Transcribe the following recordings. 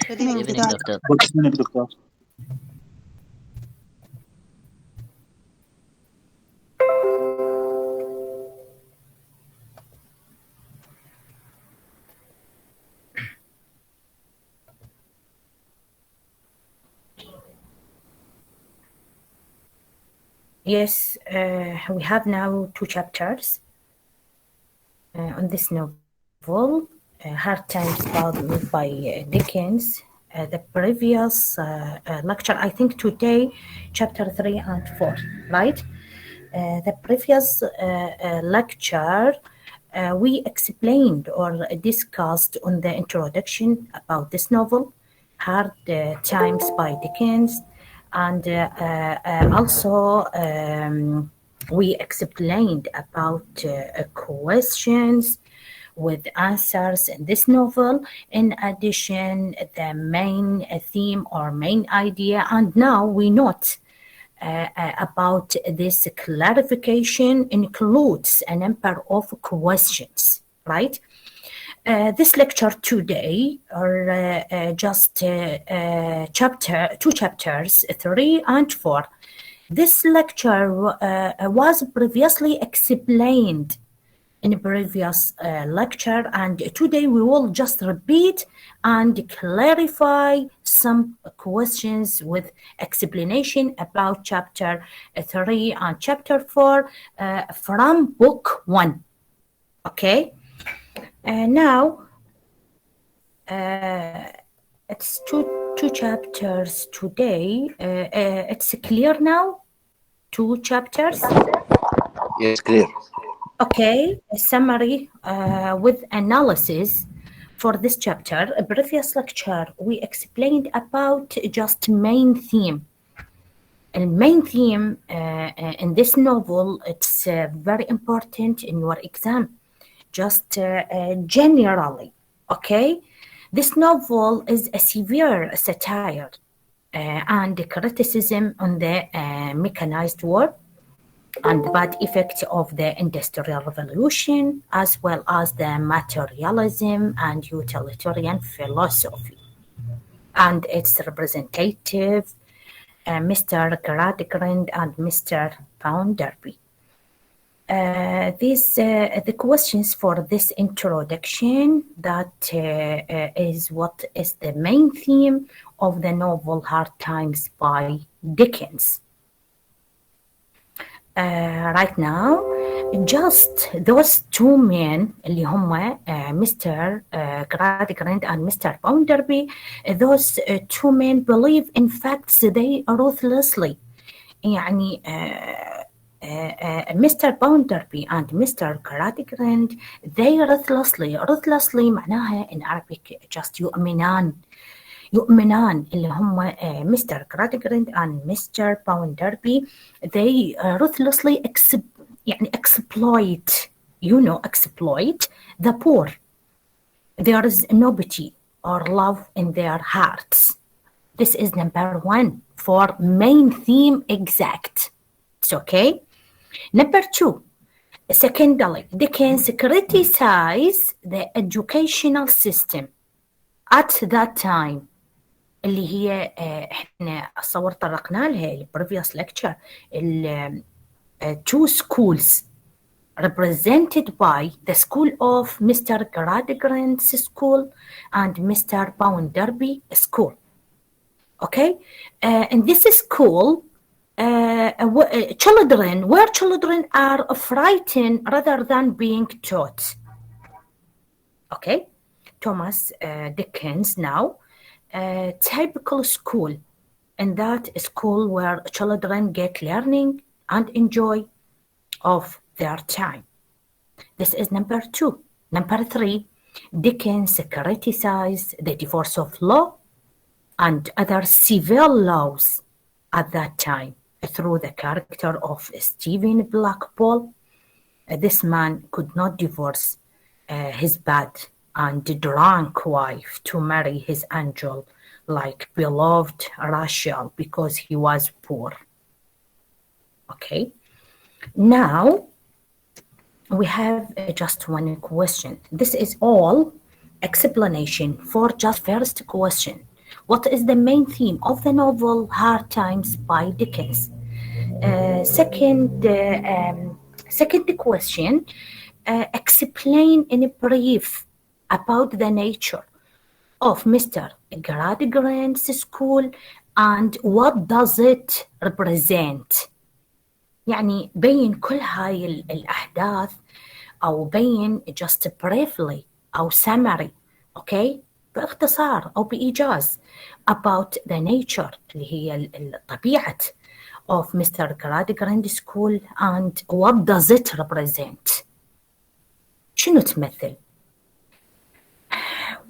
Good Good evening, evening, Dr. Doctor. Good evening, Doctor. Yes, we have now two chapters on this novel, Hard Times by Dickens. The previous lecture, I think today, chapter 3 and 4, right? The previous lecture, we explained or discussed on the introduction about this novel, Hard Times by Dickens, and also we explained about questions with answers in this novel. In addition, the main theme or main idea, and now we note about this clarification includes a number of questions, right? This lecture today are just two chapters, 3 and 4. This lecture was previously explained in a previous lecture, and today we will just repeat and clarify some questions with explanation about chapter 3 and chapter 4 from book 1. Okay, now it's two chapters today. It's clear now, two chapters. Yes, clear. Okay, a summary with analysis for this chapter. A previous lecture, we explained about just main theme. And main theme in this novel, it's very important in your exam. Just generally, okay? This novel is a severe satire and criticism on the mechanized war and the bad effects of the Industrial Revolution, as well as the materialism and utilitarian philosophy. And its representative, Mr. Gradgrind and Mr. Bounderby. The questions for this introduction, that is what is the main theme of the novel Hard Times by Dickens. Right now, just those two men اللي هم Mr. Gradgrind and Mr. Bounderby, those two men believe in facts they ruthlessly. يعني Mr. Bounderby and Mr. Gradgrind, they ruthlessly معناها in Arabic just يؤمنان اللي هم Mr. Gradgrind and Mr. Bounderby. They ruthlessly exploit the poor. There is no pity or love in their hearts. This is number 1 for main theme exact. It's okay. Number 2, secondly, Dickens criticize the educational system at that time, اللي هي احنا اتصور طرقنا لها البريفيوس lecture. Two schools represented by the school of Mr. Gradgrind's school and Mr. Bounderby school. Okay, in this school, children are frightened rather than being taught. Okay, Thomas Dickens now. Typical school, and that school where children get learning and enjoy of their time. This is number 2. Number 3, Dickens criticized the divorce of law and other civil laws at that time through the character of Stephen Blackpool. This man could not divorce his bad and drunk wife to marry his angel like beloved Rachel because he was poor. Okay, now we have just one question. This is all explanation for just first question. What is the main theme of the novel Hard Times by Dickens? Second question, explain in brief about the nature of Mr. Gradgrind's school and what does it represent. يعني بين كل هاي الأحداث أو بين just briefly أو summary okay باختصار أو بإيجاز about the nature اللي هي الطبيعة of Mr. Gradgrind School and what does it represent. شنو تمثل؟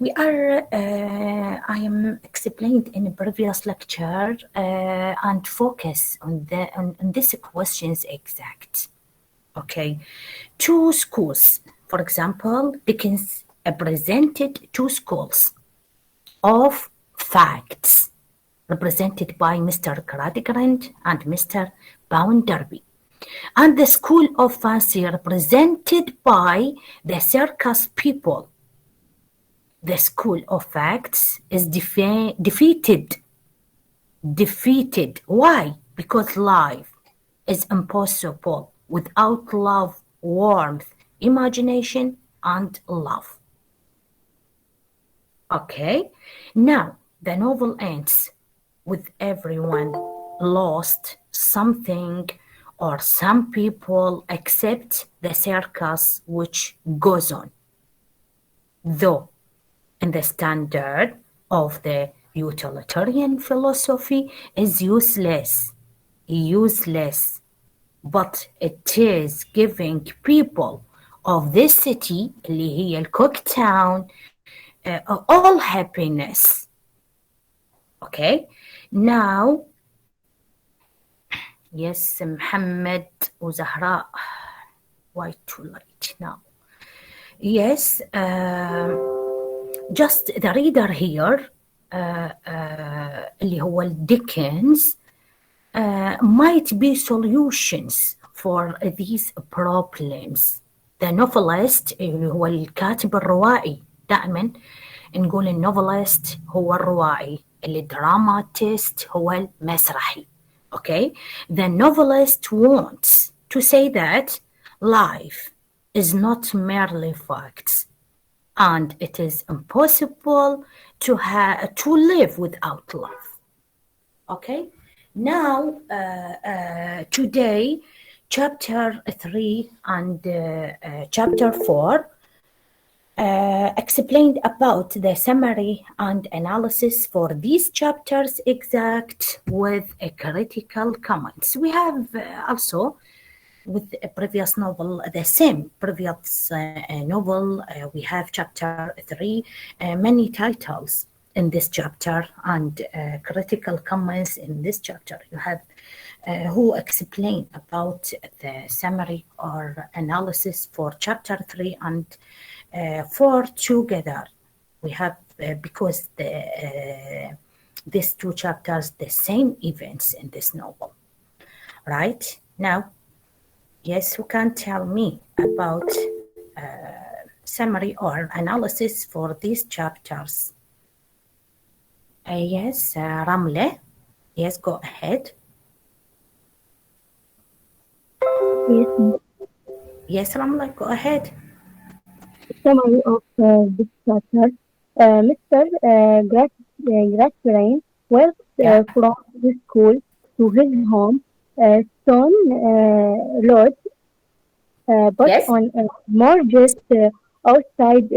I am explained in a previous lecture and focus on these questions exact. Okay, two schools. For example, Dickens presented two schools of facts represented by Mr. Gradgrind and Mr. Bounderby. And the school of fancy represented by the circus people. The school of facts is defeated. Why? Because life is impossible without love, warmth, imagination, and love. Okay, now the novel ends with everyone lost something or some people except the circus which goes on. Though in the standard of the utilitarian philosophy is useless, but it is giving people of this city, اللي هي الكوكتاون, all happiness. Okay, now, yes, Muhammad وزهراء, why too late now? Yes, just the reader here, اللي هو Dickens, might be solutions for these problems. The novelist اللي هو الكاتب الروائي, دائما نقول النوفلست هو الروائي, الدراماتيست هو المسرحي. Okay, the novelist wants to say that life is not merely facts, and it is impossible to live without love. Okay, now today chapter 3 and chapter 4 explained about the summary and analysis for these chapters exact with a critical comments. We have also with a previous novel, the same previous novel, we have chapter 3, many titles in this chapter and critical comments in this chapter. You have who explain about the summary or analysis for chapter 3 and 4 together. We have, because these two chapters, the same events in this novel. Right? Now, yes, who can tell me about summary or analysis for these chapters? Yes, Ramle. Yes, go ahead. Yes. Yes, Ramle, go ahead. Summary of this chapter. Mr. Gradgrind went from his school to his home, Stone Lodge, but Yes. on more just outside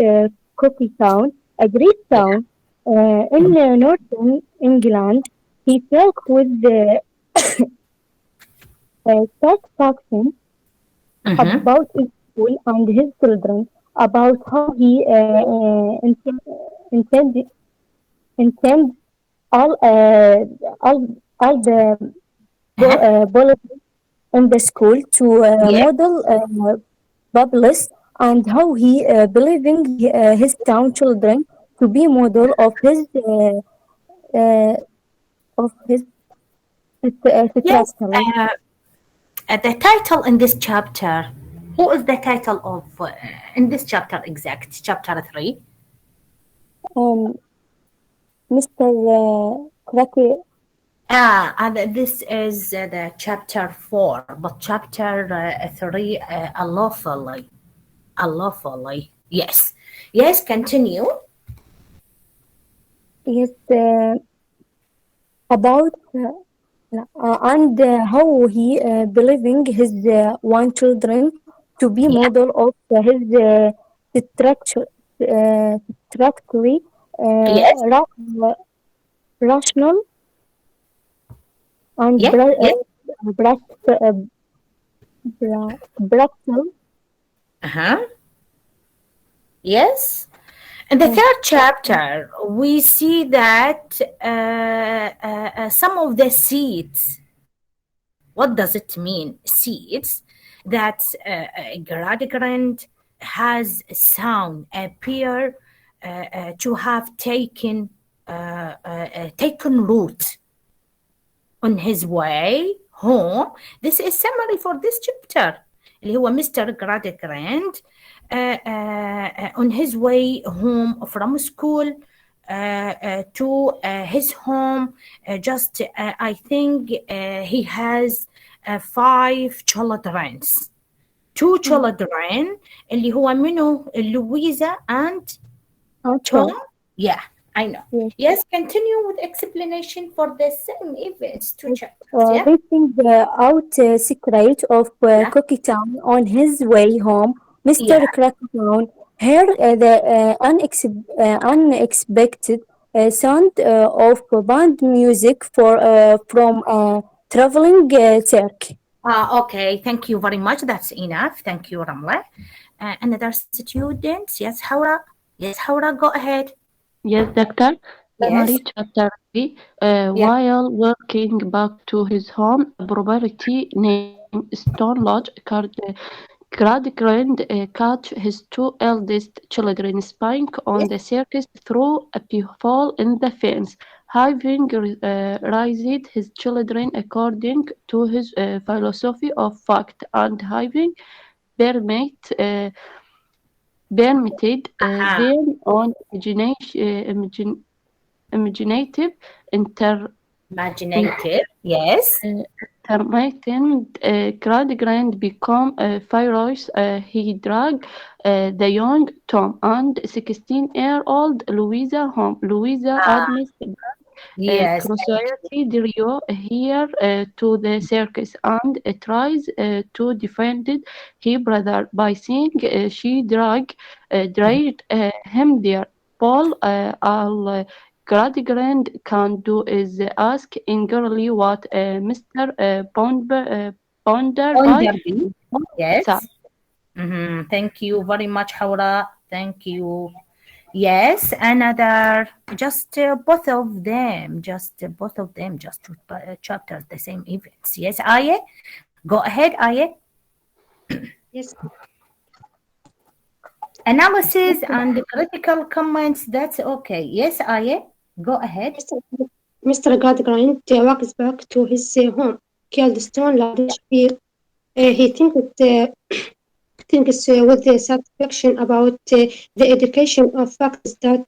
Cookie Town, a great town in northern England. He spoke with the satisfaction about his school and his children, about how he intend all the policies in the school to model bubbles, and how he believing his town children to be model of his Yes. structure. The title in this chapter. Who is the title of in this chapter exact? Chapter 3. Um, Mr. Cracky, And this is the chapter 4, but chapter 3, unlawfully. Unlawfully. Yes. Yes, continue. yes, about and how he believing his one children to be Yeah. model of his destructure, destructory, Yes. rational and Yeah. Yes. practical. Uh-huh. Yes. In the third chapter, we see that some of the seeds, what does it mean? Seeds that Gradgrind has sound appear to have taken root on his way home. This is summary for this chapter اللي هو Mr. Gradgrind on his way home from school to his home. Just I think he has 5 children. 2 children اللي هو منه Louisa and Tom. Okay. Yeah, I know. Yes. Yes, continue with explanation for the same events, 2 chapters. Yeah. Reaching out secret of Yeah. Cookie Town on his way home, Mr. Yeah. Crackdown heard the unexpected sound of band music from a traveling circus. Okay, thank you very much. That's enough. Thank you, Ramla. Another student. Yes, Haura. Yes, Haura, go ahead. Yes, Doctor. Yes. Summary Chapter 3. While walking back to his home, a property named Stone Lodge, Gradgrind catch his 2 eldest children spying on the circus through a peephole in the fence. Having raised his children according to his philosophy of fact and having permitted them on imaginative Imaginative. Yes. intermittent Gradgrind become furious. He dragged the young Tom and 16-year-old Louisa home. Louisa admits Yes. Curiosity drew here to the circus and tries to defend her brother by saying she dragged him there. Paul, all Gradgrind can do is ask angrily what Mr. Ponderby Ponderby. Yes. said. Thank you very much, Haura. Thank you. Yes, another, just both of them, just two chapters, the same events. Yes, Aye, go ahead, Aye. Yes, Analysis and critical comments, that's okay. Yes, Aye, go ahead. Mr. Gradgrind walks back to his home, killed Stone Lodge. He thinks with satisfaction about the education of facts that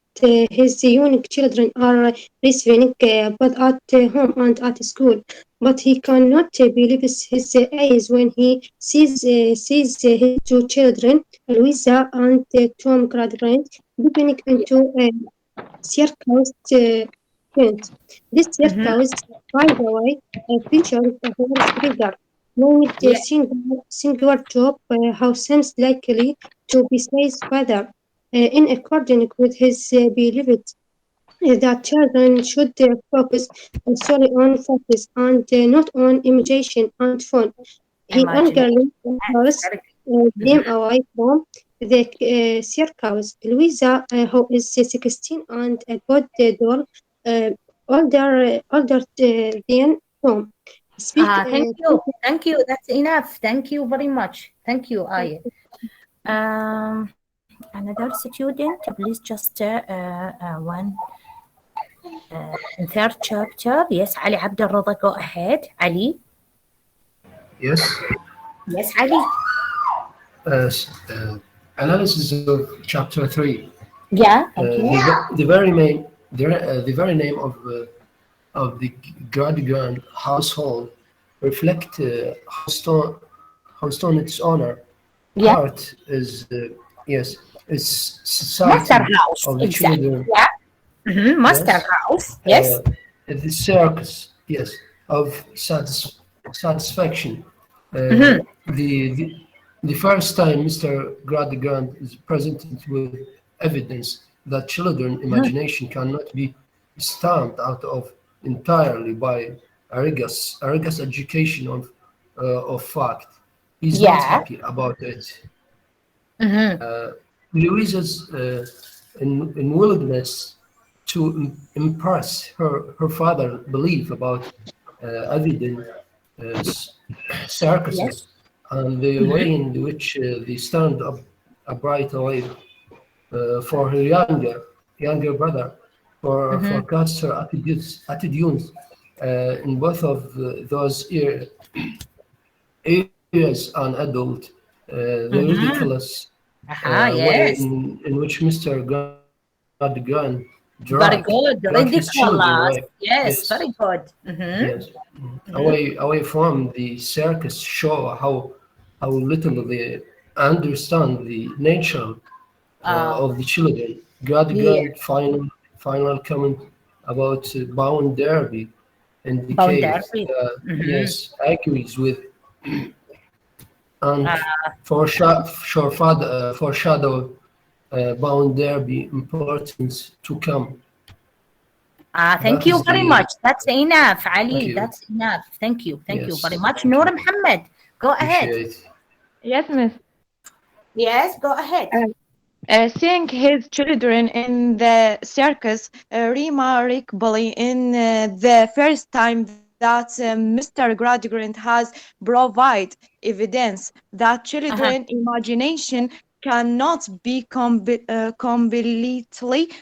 his unique children are receiving, both at home and at school. But he cannot believe his eyes when he sees his 2 children, Louisa and Tom Gradgrind, dipping into circus tent. This circus, by the way, features a horse figure named Yeah. Singular Job, who seems likely to be his father. In accordance with his beliefs, that children should focus solely on facts and not on imagination and fun. He Imagination. angrily offers them away from the circus. Louisa, who is 16 and a good doll, uh, older than Tom, speak. Thank you. That's enough. Thank you very much. Thank you, Aye. Another student, please just one third chapter. Yes, Ali Abdulrada, go ahead. Ali. Yes. Yes, Ali. Analysis of chapter 3. Yeah, thank you. The very name of the Gradigan household reflect Houston its honor. Yeah, Heart is yes, is Master society House, of the exactly. children. Yeah, Master Yes, House. Yes. the circus. Yes, of satisfaction. Uh, Mm-hmm. the, the the first time Mr. Gradigan is presented with evidence that children imagination cannot be stamped out of entirely by Arigas education of fact. He's not Yeah. happy about it. Mm-hmm. Louisa's unwillingness to impress her father belief about evident Yes. circuses and the Mm-hmm. way in which they stand up a bright away for her younger brother Mm-hmm. forecast her attitudes in both of those areas an adult the Mm-hmm. ridiculous way Yes. in which Mr. Gradigan dragged Very his good. children away. Ridiculous. Yes, Yes, very good. Mm-hmm. yes, away from the circus show how little they understand the nature Uh, of the children. yeah. Gradigan final comment about Bound Derby indicates Boundary. Mm-hmm. yes agrees with and Uh, foreshadow Bound Derby importance to come. thank That you is very the much. That's enough, thank Ali. you. That's enough. Thank you. Thank you very Yes, much. thank Noor you. Muhammad, go ahead. Appreciate. Yes, Miss. Yes, go ahead. Seeing his children in the circus, remarkably in the first time that Mr. Gradgrind has provided evidence that Uh-huh. children imagination cannot be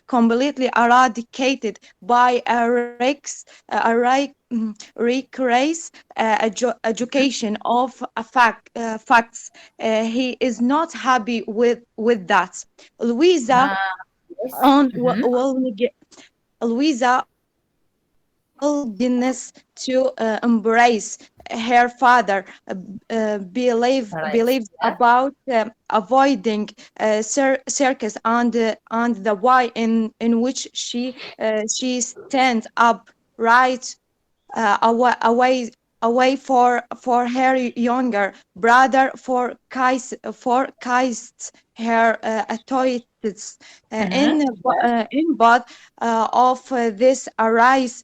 completely eradicated by rigorous education of facts. He is not happy with that. Louisa Yes. on Mm-hmm. Louisa willingness to embrace her father Right. believes Yeah. about avoiding circus and the way in which she stands up right away for her younger brother for Christ her authorities Mm-hmm. Yes. in both of this arise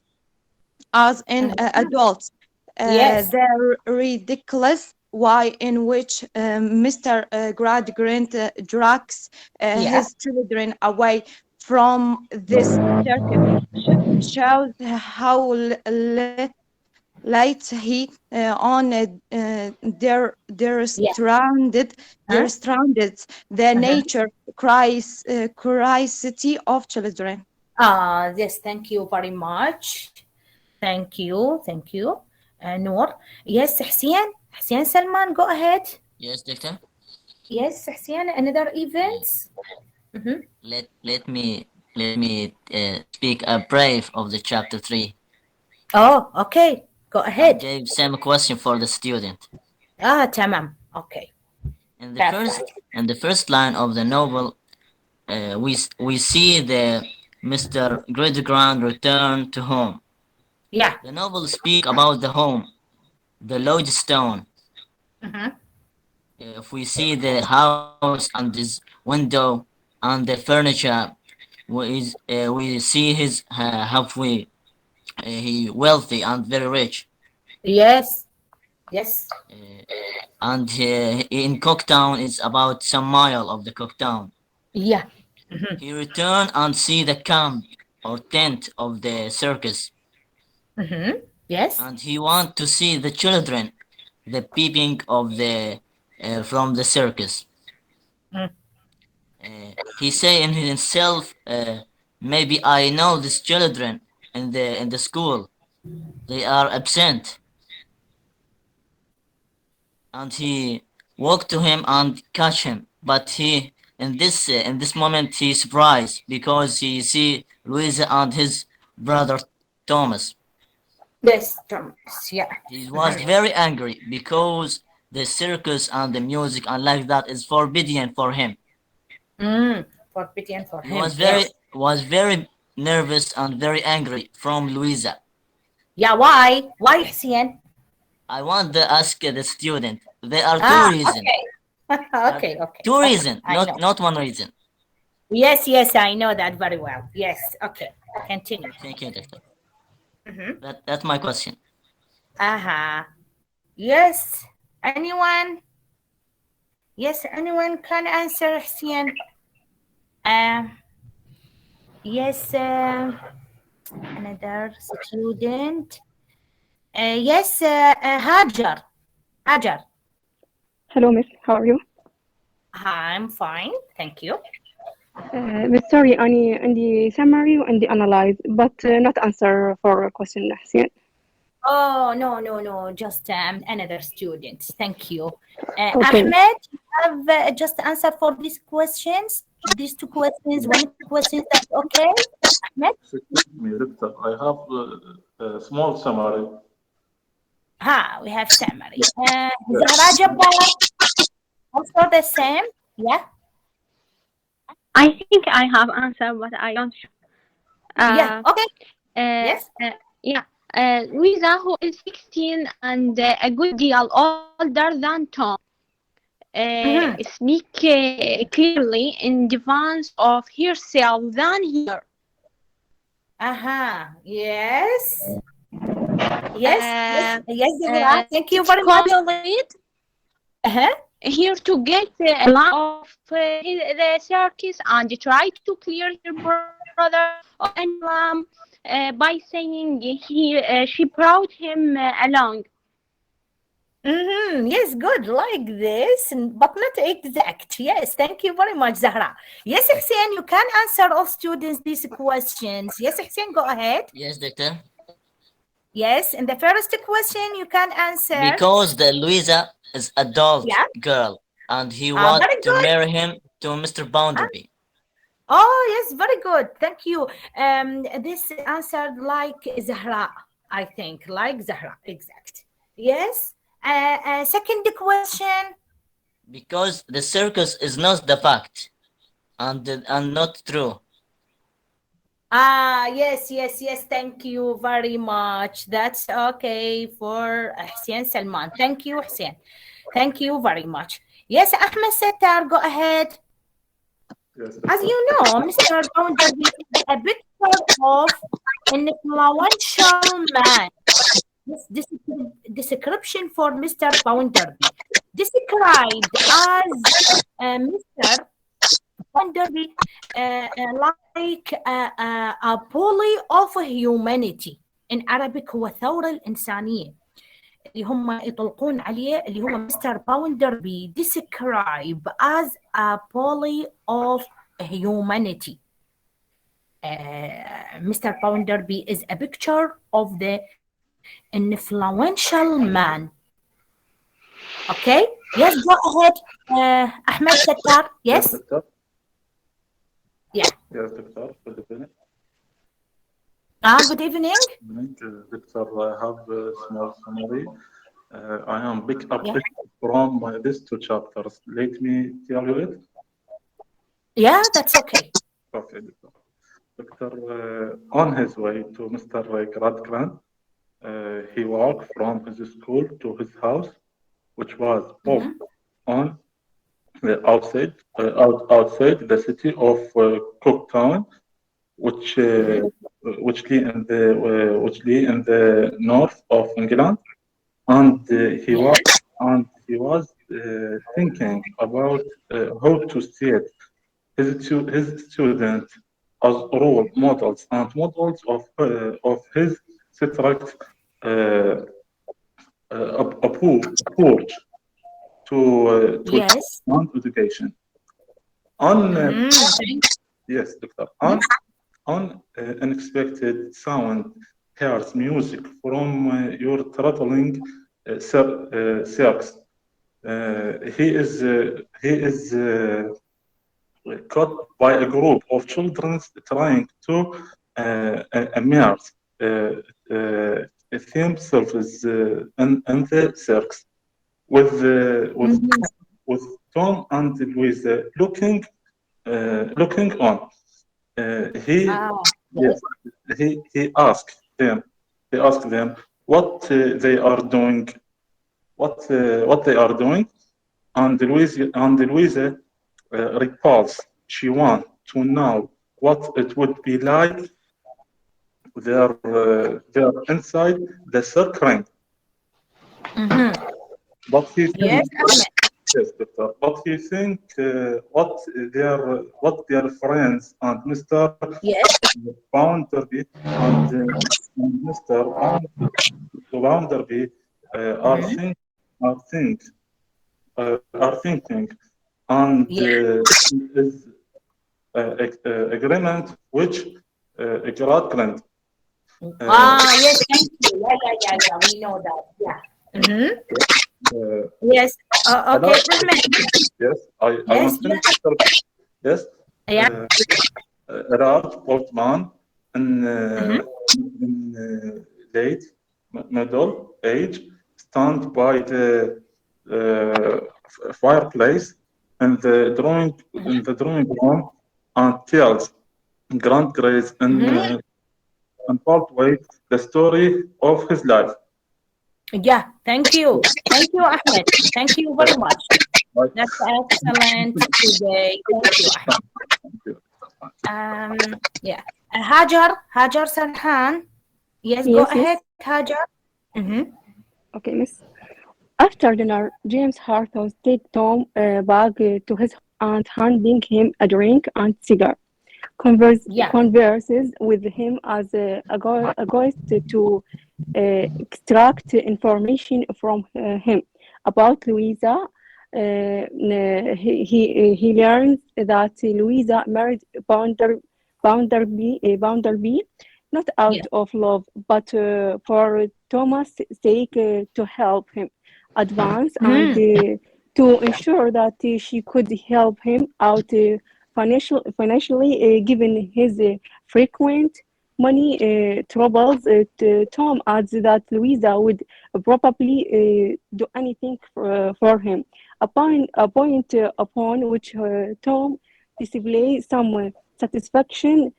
as in Mm-hmm. adults. Yes. The ridiculous way in which Mr. Gradgrind drags Yeah. his children away from this circus shows how late he on Yeah. they're Huh? stranded the Uh-huh. nature curiosity of children. Yes, thank you very much. Thank you. Thank you. Noor. Yes, Hussein. Hussein Salman, go ahead. Yes, doctor. Yes, Hussein, another Uh, events. Mm-hmm. let me speak a brief of the chapter 3 Oh, okay. Go and ahead. gave some question for the student. Tamam. Okay. In the Perfect. first line of the novel, we see the Mr. Gradgrind return to home. Yeah. The novel speak about the home, the lodestone. Mm-hmm. If we see the house and his window and the furniture, we see his halfway he wealthy and very rich. Yes. Yes. And in Cooktown is about some mile of the Cooktown. Yeah. He return and see the camp or tent of the circus, Mm-hmm. Yes. and he want to see the children, the peeping of the from the circus. Mm. He say in himself, maybe I know these children in the school. They are absent, and he walked to him and catch him, but he in this moment he surprised because he see Louisa and his brother Thomas. Yes, Thomas. Yeah. He was very angry because the circus and the music and like that is forbidden for him. Forbidden for He him. was Yes. very nervous and very angry from Louisa. Yeah. Why? Why, Hussein? I want to ask the student. There are Ah. two reasons. Okay. okay. Okay. Two Okay, reasons, I know. not one reason. Yes. Yes. I know that very well. Yes. Okay. Continue. Thank you, doctor. Mm-hmm. That's my question. Yes. Anyone? Yes. Anyone can answer, Hussein? Yes. Another student. Yes. Hajar. Hajar. Hello, Miss. How are you? I'm fine. Thank you. Miss, sorry, عندي summary وعندي analyze, but not answer for question حسين. Oh, no. Just another student. Thank you. Okay. Ahmed, you have just answer for these questions. These two questions, one question. That's okay. Ahmed? Excuse me, doctor. I have a small summary. We have summary. Zahra Jabbar, also the same. Yeah. I think I have answer, but I don't sure. Yeah. Okay. Yes. Louisa, who is 16 and a good deal older than Tom, speak clearly in defense of herself than her. Yes. Yes, Zahra. Thank you very much. Here to get a lot of the circus and try to clear her brother of anyone by saying she brought him along. Yes, good, like this, but not exact. Yes, thank you very much, Zahra. Yes, Hussein, you can answer all students these questions. Yes, Hussein, go ahead. Yes, doctor. Yes, in the first question, you can answer. Because the Louisa is adult girl, and he wants to marry him to Mr. Bounderby. Oh, yes, very good. Thank you. This answered like Zahra, I think, like Zahra, exact. Yes. Second question. Because the circus is not the fact, and not true. Yes. Thank you very much. That's okay for Hussein Salman. Thank you, Hussein. Thank you very much. Yes, Ahmed Settar, go ahead. Yes. As you know, Mr. Bounderby is a picture of an influential man. This description for Mr. Bounderby, described as Mr. Bounderby like a bully of humanity. In Arabic هو الثورة الإنسانية اللي هم يطلقون عليه اللي هو Mr. Bounderby described as a bully of humanity. Mr. Bounderby is a picture of the influential man. Okay? Yes, go ahead, Ahmed Settar. Yes? Doctor? Yeah. Yes, doctor. Good evening. Good evening. Doctor, I have a small summary. I am pick up from these two chapters. Let me tell you it. Yeah, that's okay. Okay, doctor. Doctor, on his way to Mr. Grant, he walked from his school to his house, which was both on outside the city of Cooktown, which lay in the north of England, and he was thinking about how to state his student as role models and models of his strict approach to education. Yes, doctor. Unexpected sound hears music from your traveling circus. He is caught by a group of children trying to immerse themselves in the circus with Tom and Louise looking on. He yes, he asked them what they are doing, what they are doing, and Louise repulsed. She wants to know what it would be like they're inside the circle ring. But he thinks, yes, doctor. But he think what their friends and Mr. Bounderby and Mr. Bounderby are thinking, and is agreement which Gradgrind. Yes, thank you. Yeah. We know that. Yeah. Yes. Okay. Yes, I want to yes. Yeah. A large old man in late middle age stand by the fireplace in the drawing room and tells Grant Grace and Pathway the story of his life. Yeah, thank you, Ahmed. Thank you very much. That's excellent today. Thank you, Ahmed. Yeah, Hajar Sarhan. Yes, go ahead, Hajar. Okay, miss. After dinner, James Harton takes Tom back to his aunt, handing him a drink and cigar. Converses with him as a ghost to extract information from him about Louisa. He learns that Louisa married Bounderby, not out of love, but for Thomas' sake, to help him advance and to ensure that she could help him out financially, given his frequent money troubles. Tom adds that Louisa would probably do anything for him, a point upon which Tom displays some satisfaction.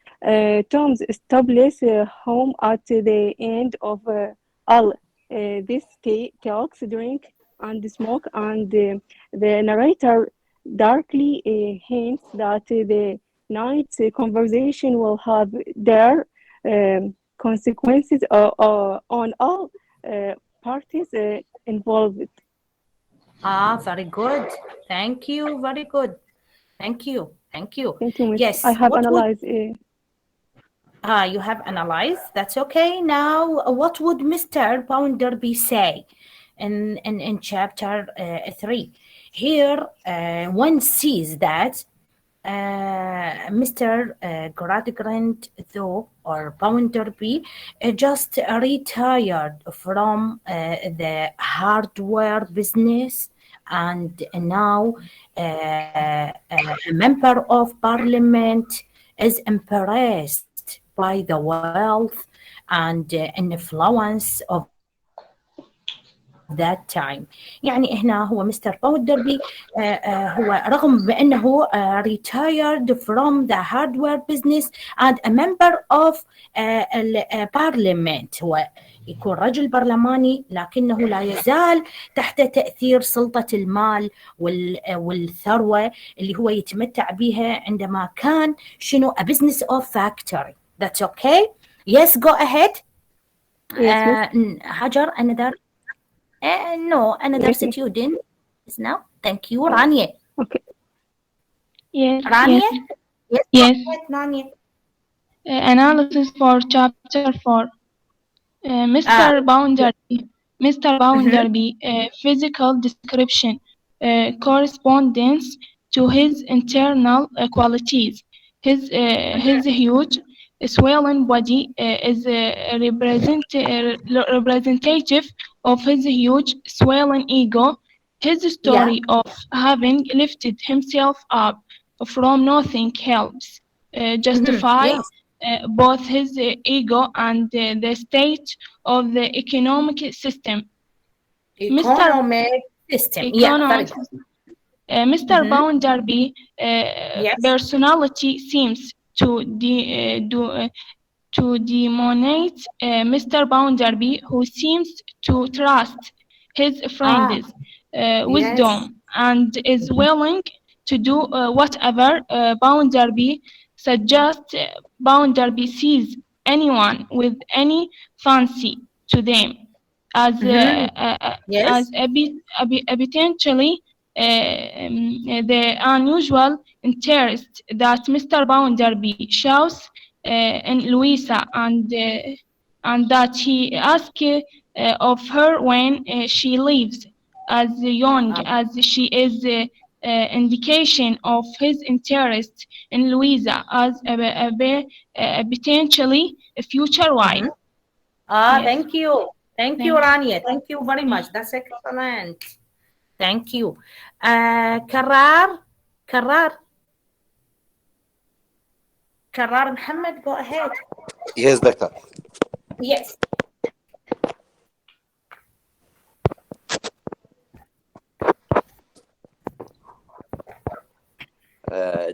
Tom's established home at the end of all this talks, drink, and smoke, and the narrator darkly hints that the night's conversation will have their consequences on all parties involved. Very good. Thank you. Very good. Thank you. Thank you, Miss. Yes, I have analyzed. You have analyzed. That's okay. Now, what would Mr. Bounderby say in chapter 3? Here, one sees that Mr. Gradgrind, though, or Bounderby, just retired from the hardware business, and now a member of parliament is impressed by the wealth and influence of that time. يعني هنا هو مستر باودربي هو رغم بأنه retired from the hardware business and a member of parliament. هو يكون رجل برلماني لكنه لا يزال تحت تأثير سلطة المال والثروة اللي هو يتمتع بها عندما كان شنو a business of factory. That's okay. Yes, go ahead. Hajar, another student is now. Thank you, Rania. Okay. Yes. Rania? Yes. Rania. Analysis for chapter 4. Mr. Bounderby, physical description corresponds to his internal qualities. His huge swollen body is representative of his huge swollen ego. His story of having lifted himself up from nothing helps justify Yes. both his ego and the state of the economic system. Mr. Economic system. Yeah, very Economic good. Mr. Mhm. Bounderby Yes. personality seems to demoniate Mr. Bounderby, who seems to trust his friends' wisdom Yes. and is willing to do whatever Bounderby suggests. Bounderby sees anyone with any fancy to them as Yes. a potentially the unusual interest that Mr. Bounderby shows in Louisa, and that he asks of her when she leaves, as young as she is. Indication of his interest in Louisa as a potentially a future wife. Yes. Thank you. Thank you, Rania. Thank you very much. That's excellent. Thank you. كرار Muhammad, go ahead. Yes, doctor. Yes.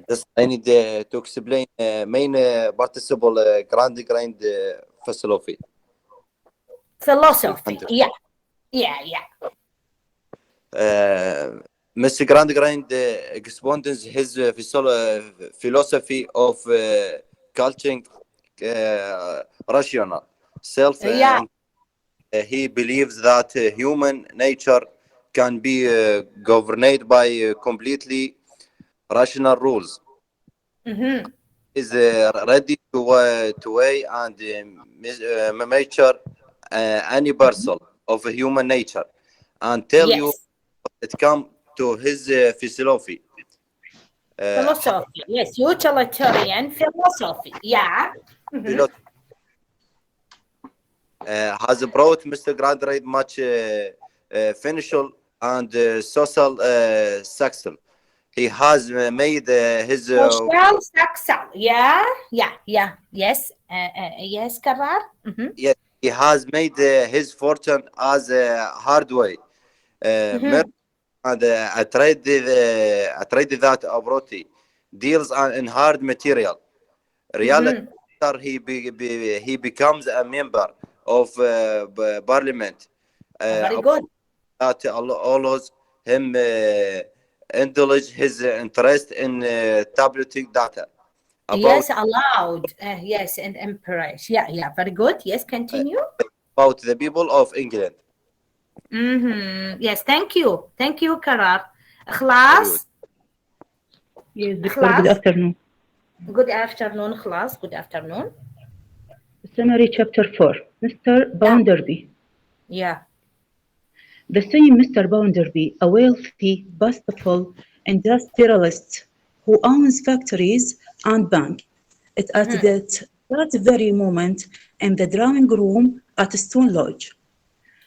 Just I need to explain main participle grand philosophy. Philosophy. Yeah. Mr. Grand expounds his philosophy of culture rational self. And, he believes that human nature can be governed by completely rational rules. Is ready to weigh and measure any parcel of human nature and tell you it come to his philosophy. Philosophy, yes, utilitarian philosophy, yeah. Has brought Mr. Grandrade much financial and social success. He has made his social success. Yeah. Yes, yes, Karar. Yes, he has made his fortune as a hard way. And I tried that abroad deals in hard material. Reality, he becomes a member of parliament. Very good. That allows him indulge his interest in tabulating data. Yes, allowed. Yes, and empress. Yeah, very good. Yes, continue. About the people of England. Yes, thank you, Karar. Khlas. Yes, good afternoon. Good afternoon, Khlas. Good afternoon. Summary chapter 4. Mr. Bounderby. Yeah. The same Mr. Bounderby, a wealthy, boastful industrialist who owns factories and bank, is at that very moment in the drawing room at Stone Lodge.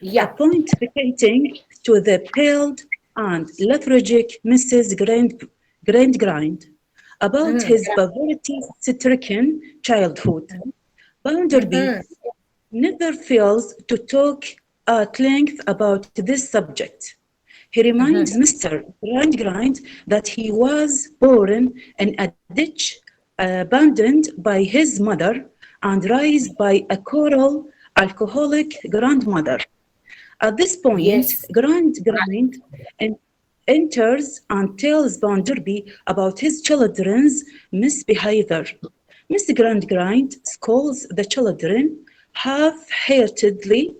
Pontificating to the pale and lethargic Mrs. Gradgrind about his poverty-stricken childhood. Bounderby never fails to talk at length about this subject. He reminds Mr. Gradgrind that he was born in a ditch, abandoned by his mother and raised by a cruel, alcoholic grandmother. At this point, Gradgrind enters and tells Bounderby about his children's misbehavior. Miss Gradgrind scolds the children, half-heartedly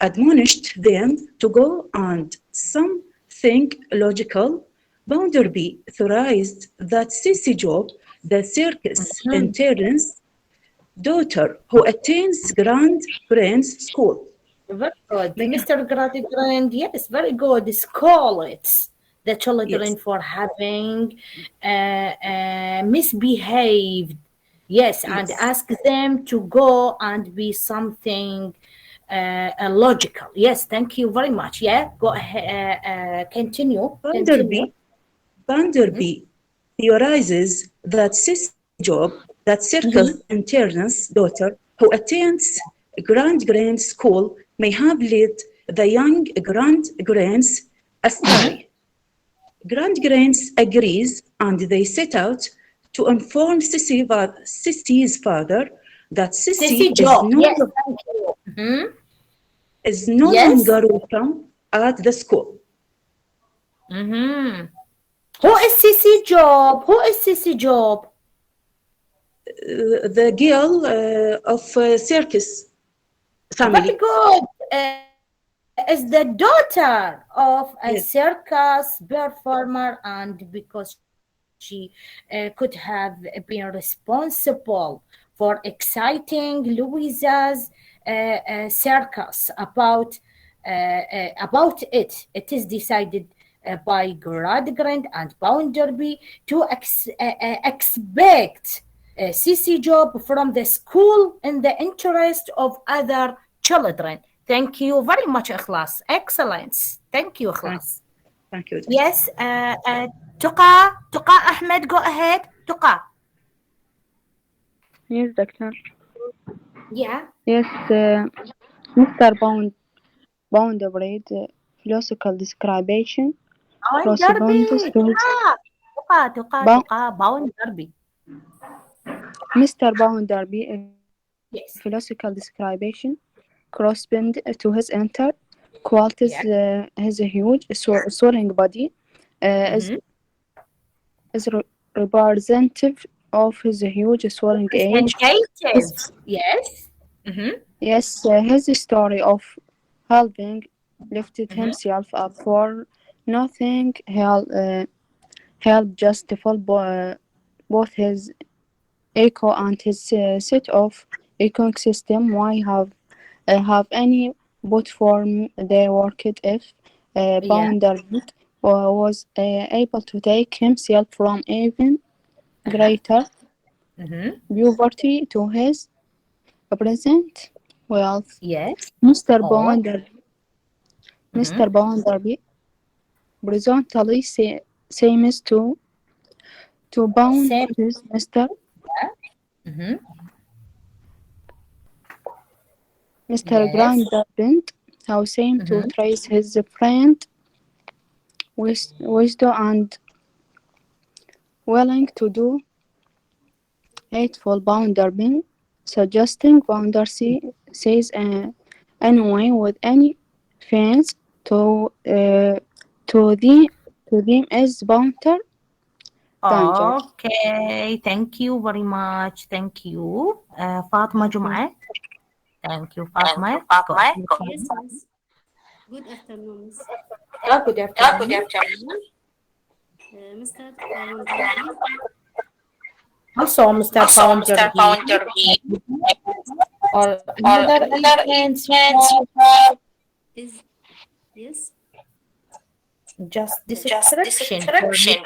admonished them to go and something logical. Bounderby theorized that Cissy Job, the circus intern's daughter, who attends Grand Prince School. Very good. Mr. Gradgrind, yes, very good. Scolds the children for having misbehaved. Yes, and ask them to go and be something logical. Yes, thank you very much. Yeah, go ahead. Continue. Bounderby theorizes that Sissy Job, that circus intern's daughter, who attends Grand School, may have led the young Grandgrands astray. Grandgrands agrees, and they set out to inform Sissy's father that Sissy Sissy is Job. no, Yes, thank you. is no Yes. longer welcome at the school. Who is Sissy Job? Who is Sissy Job? The girl of circus family. Very good. Is the daughter of a Yes. circus performer, and because she could have been responsible for exciting Louisa's circus about it. It is decided by Gradgrind and Bounderby to expect Sissy Job from the school in the interest of other children. Thank you very much, Ikhlas. Excellence. Thank you, Ikhlas. Thank you. Yes, Tuqa Ahmed, go ahead. Tuqa. Yes, doctor. Yeah. Yes, Mr. Boundary, philosophical description corresponds Bounderby. to his Tuqa. Bounderby. Mr. Bounderby, Yes. philosophical description corresponds to his inner qualities, his huge soaring body is representative of his huge soaring age. Representative. Yes. Yes, his story of helping lifted himself up for nothing helped justify both his eco and his set of ecosystem. Why have any but form they worked if Bounderby was able to take himself from even greater poverty to his present wealth. Yes. Mr. Oh. Bounderby presently seems to bound his Mr. Mr. Yes. Grandparent, how seemed to trace his friend wisdom and willing to do hateful Bounderby, suggesting Bounderby says anyway with any fans to them is Bounter danger. Okay. Thank you very much. Thank you. Fatma Jum'ah. Thank you, Fatma. Yes, miss. Good afternoon, miss. Good afternoon. Mr. Bounderby. Also, Mr. Bounderby. Or another events Is yes. just description for Mr.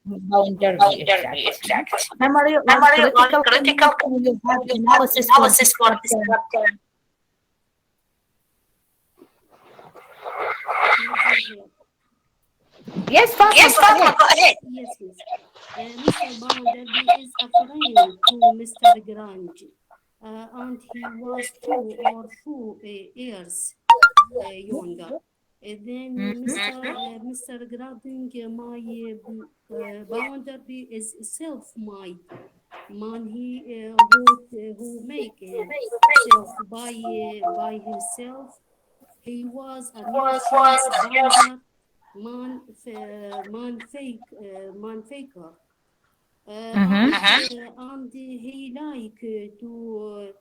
Bounderby. Exactly. Memory or critical you have analysis for description. Yes, Fatma, go ahead. Yes, miss. Mr. Bounderby is a friend to Mr. Grange, and he was 2 years younger. Then Mr. Grading, my Bounderby is self-made man. He who make self by himself. He was a merchant man faker. And he like to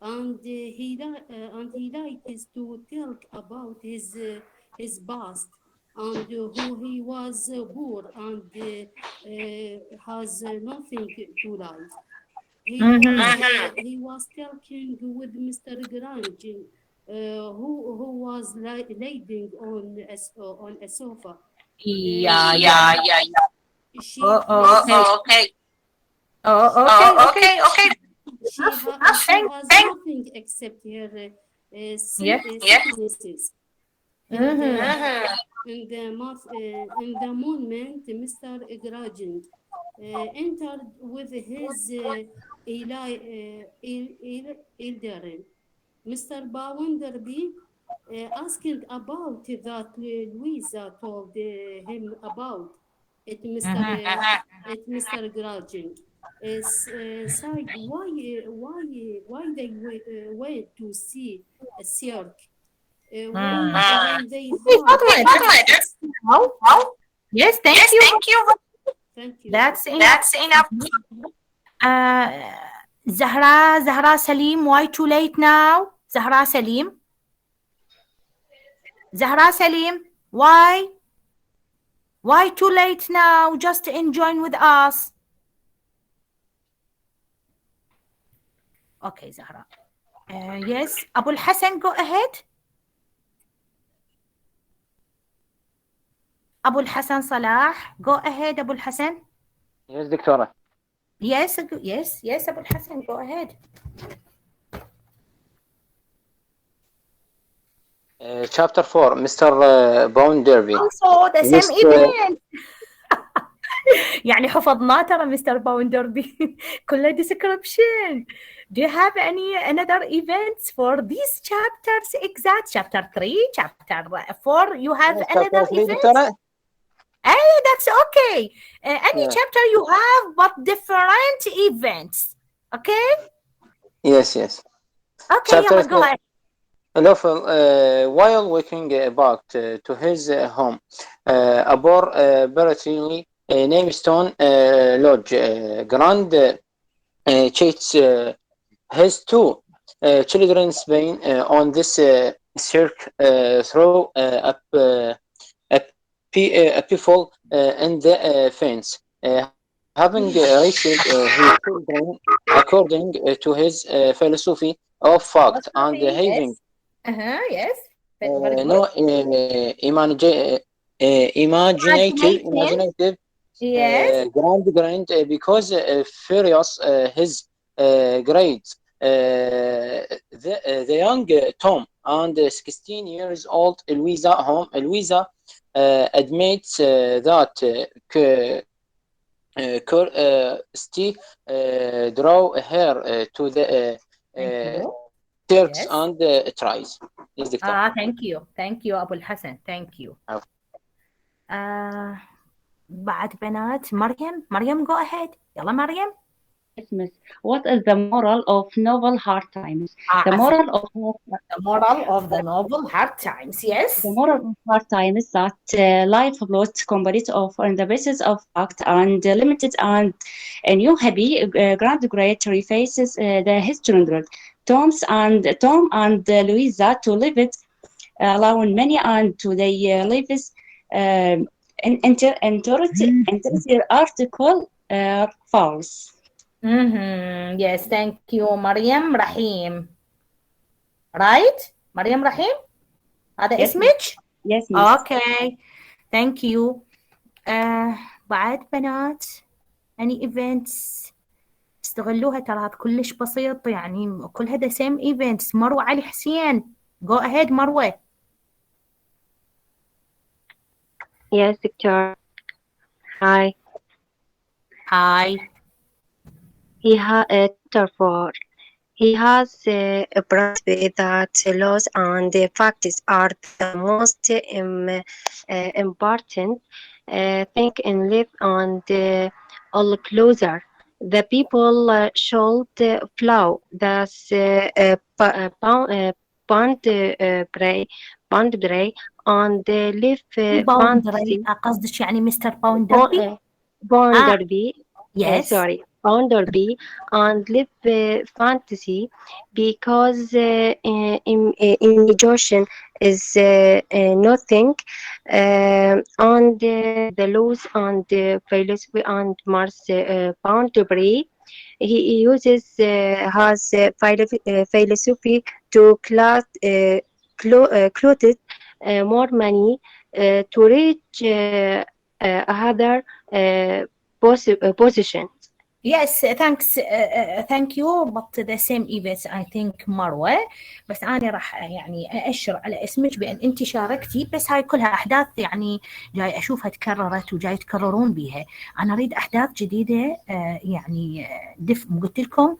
and he likes to talk about his past and who he was poor and has nothing to life. He was talking with Mr. Grange, who was laying on a sofa. Yeah. She Okay. Okay. She has nothing except her sicknesses. In the moment, Mr. Grudging entered with his elder, Mr. Bounderby, asking about that Louisa told him about it. Mr. Grudging said why they went to see a circ when they had Yes, thank you. thank you. That's enough. Zahra Salim, why too late now? Zahra Salim, why too late now? Just join with us. Okay, Zahra. Yes, Abu Hassan, go ahead. Abu Hassan Salah, go ahead, Abu Hassan. Yes, دكتورة. Yes, Abu Hassan, go ahead. Chapter 4, Mr. Bounderby. Also the same event. يعني حفظناه ترى مستر باوندربي كله description. Do you have another events for these chapters? Exact chapter 3, chapter 4. You have another event? Hey, that's okay. Any chapter you have, but different events. Okay? Yes. Okay, Chapter go ahead. Lawful, while walking back to his home, aboard Berkeley Namestone Lodge, Grand chased his two children Spain on this cirque through a people in the fence. Having reached his children according to his philosophy of fact and having Yes. no imaginative Yes. grand because furious his grades the young Tom and 16 years old Louisa admits that curiosity draw her to the Turks and tries. Yes, دكتور. Thank you أبو الحسن. Thank you. بعد بنات مريم go ahead. يلا مريم. Yes, miss. What is the moral of novel hard times? The moral of the novel hard times. Yes. The moral of hard times is that life plot complete of on the basis of fact and limited and a new happy grand great refaces his children, Tom and Louisa to live it, allowing many and to their lives inter article false. Yes, thank you. مريم رحيم. Right? مريم رحيم? هذا اسمك؟ Yes, miss. Okay. Thank you. بعد بنات any events استغلوها ترى كلش بسيط يعني كلها the same events. مروة علي حسين. Go ahead مروة. Yes, Victor. Hi. Therefore, he has a principle that laws and facts are the most important thing in life and all closer. The people should follow the boundary and live fantasy. قصدك يعني مستر باوندربي؟ Bounderby. Yes. Bounderby and live fantasy because imagination is nothing and the laws and philosophy and Mars Bounderby. He uses has philosophy to clothe more money to reach other position. Yes, thank you, but the same events I think مروة. بس أنا راح يعني أشر على اسمك بأن أنت شاركتي، بس هاي كلها أحداث يعني جاي أشوفها تكررت وجاي يتكررون بيها. أنا أريد أحداث جديدة يعني قلت لكم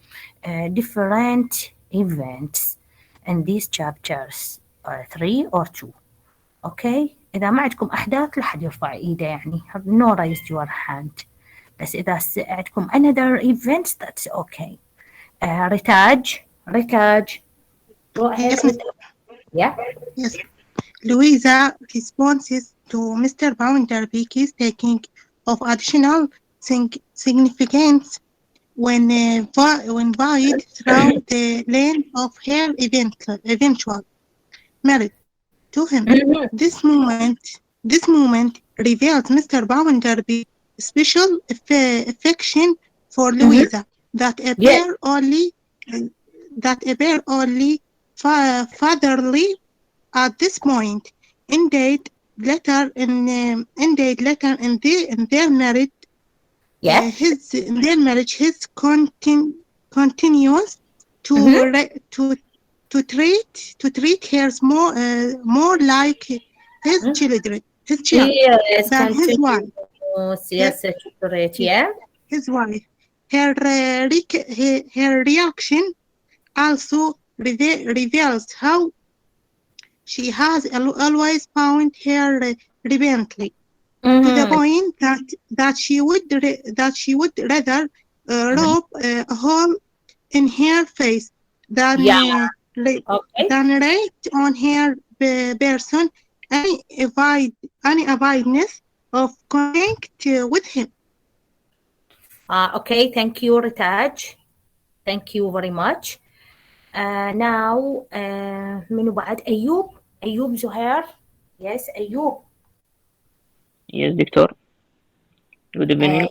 different events in these chapters 3 or 2. أوكي، إذا ما عندكم أحداث لا حد يرفع إيده، يعني no raise your hand. بس إذا عندكم another events that's okay. ريتاج go ahead. Yes, Mr. Yeah. Yes. Louisa responses to Mr. Bounderby's taking of additional significance when viewed through the lens of her eventual marriage to him. This moment reveals Mr. Bounderby's special affection for Louisa that appear only fatherly at this point. Indeed, later in their marriage, his continues to treat her more like his children, than his wife. Yes, yeah. His wife. Her reaction also reveals how she has always found her repentant, to the point that she would rather rub a hole in her face than write on her person any avoidance of contact with him. Okay, thank you, Ritaj. Thank you very much. Now, منو بعد؟ أيوب زهير. Yes, أيوب. Yes, Doctor. Good evening.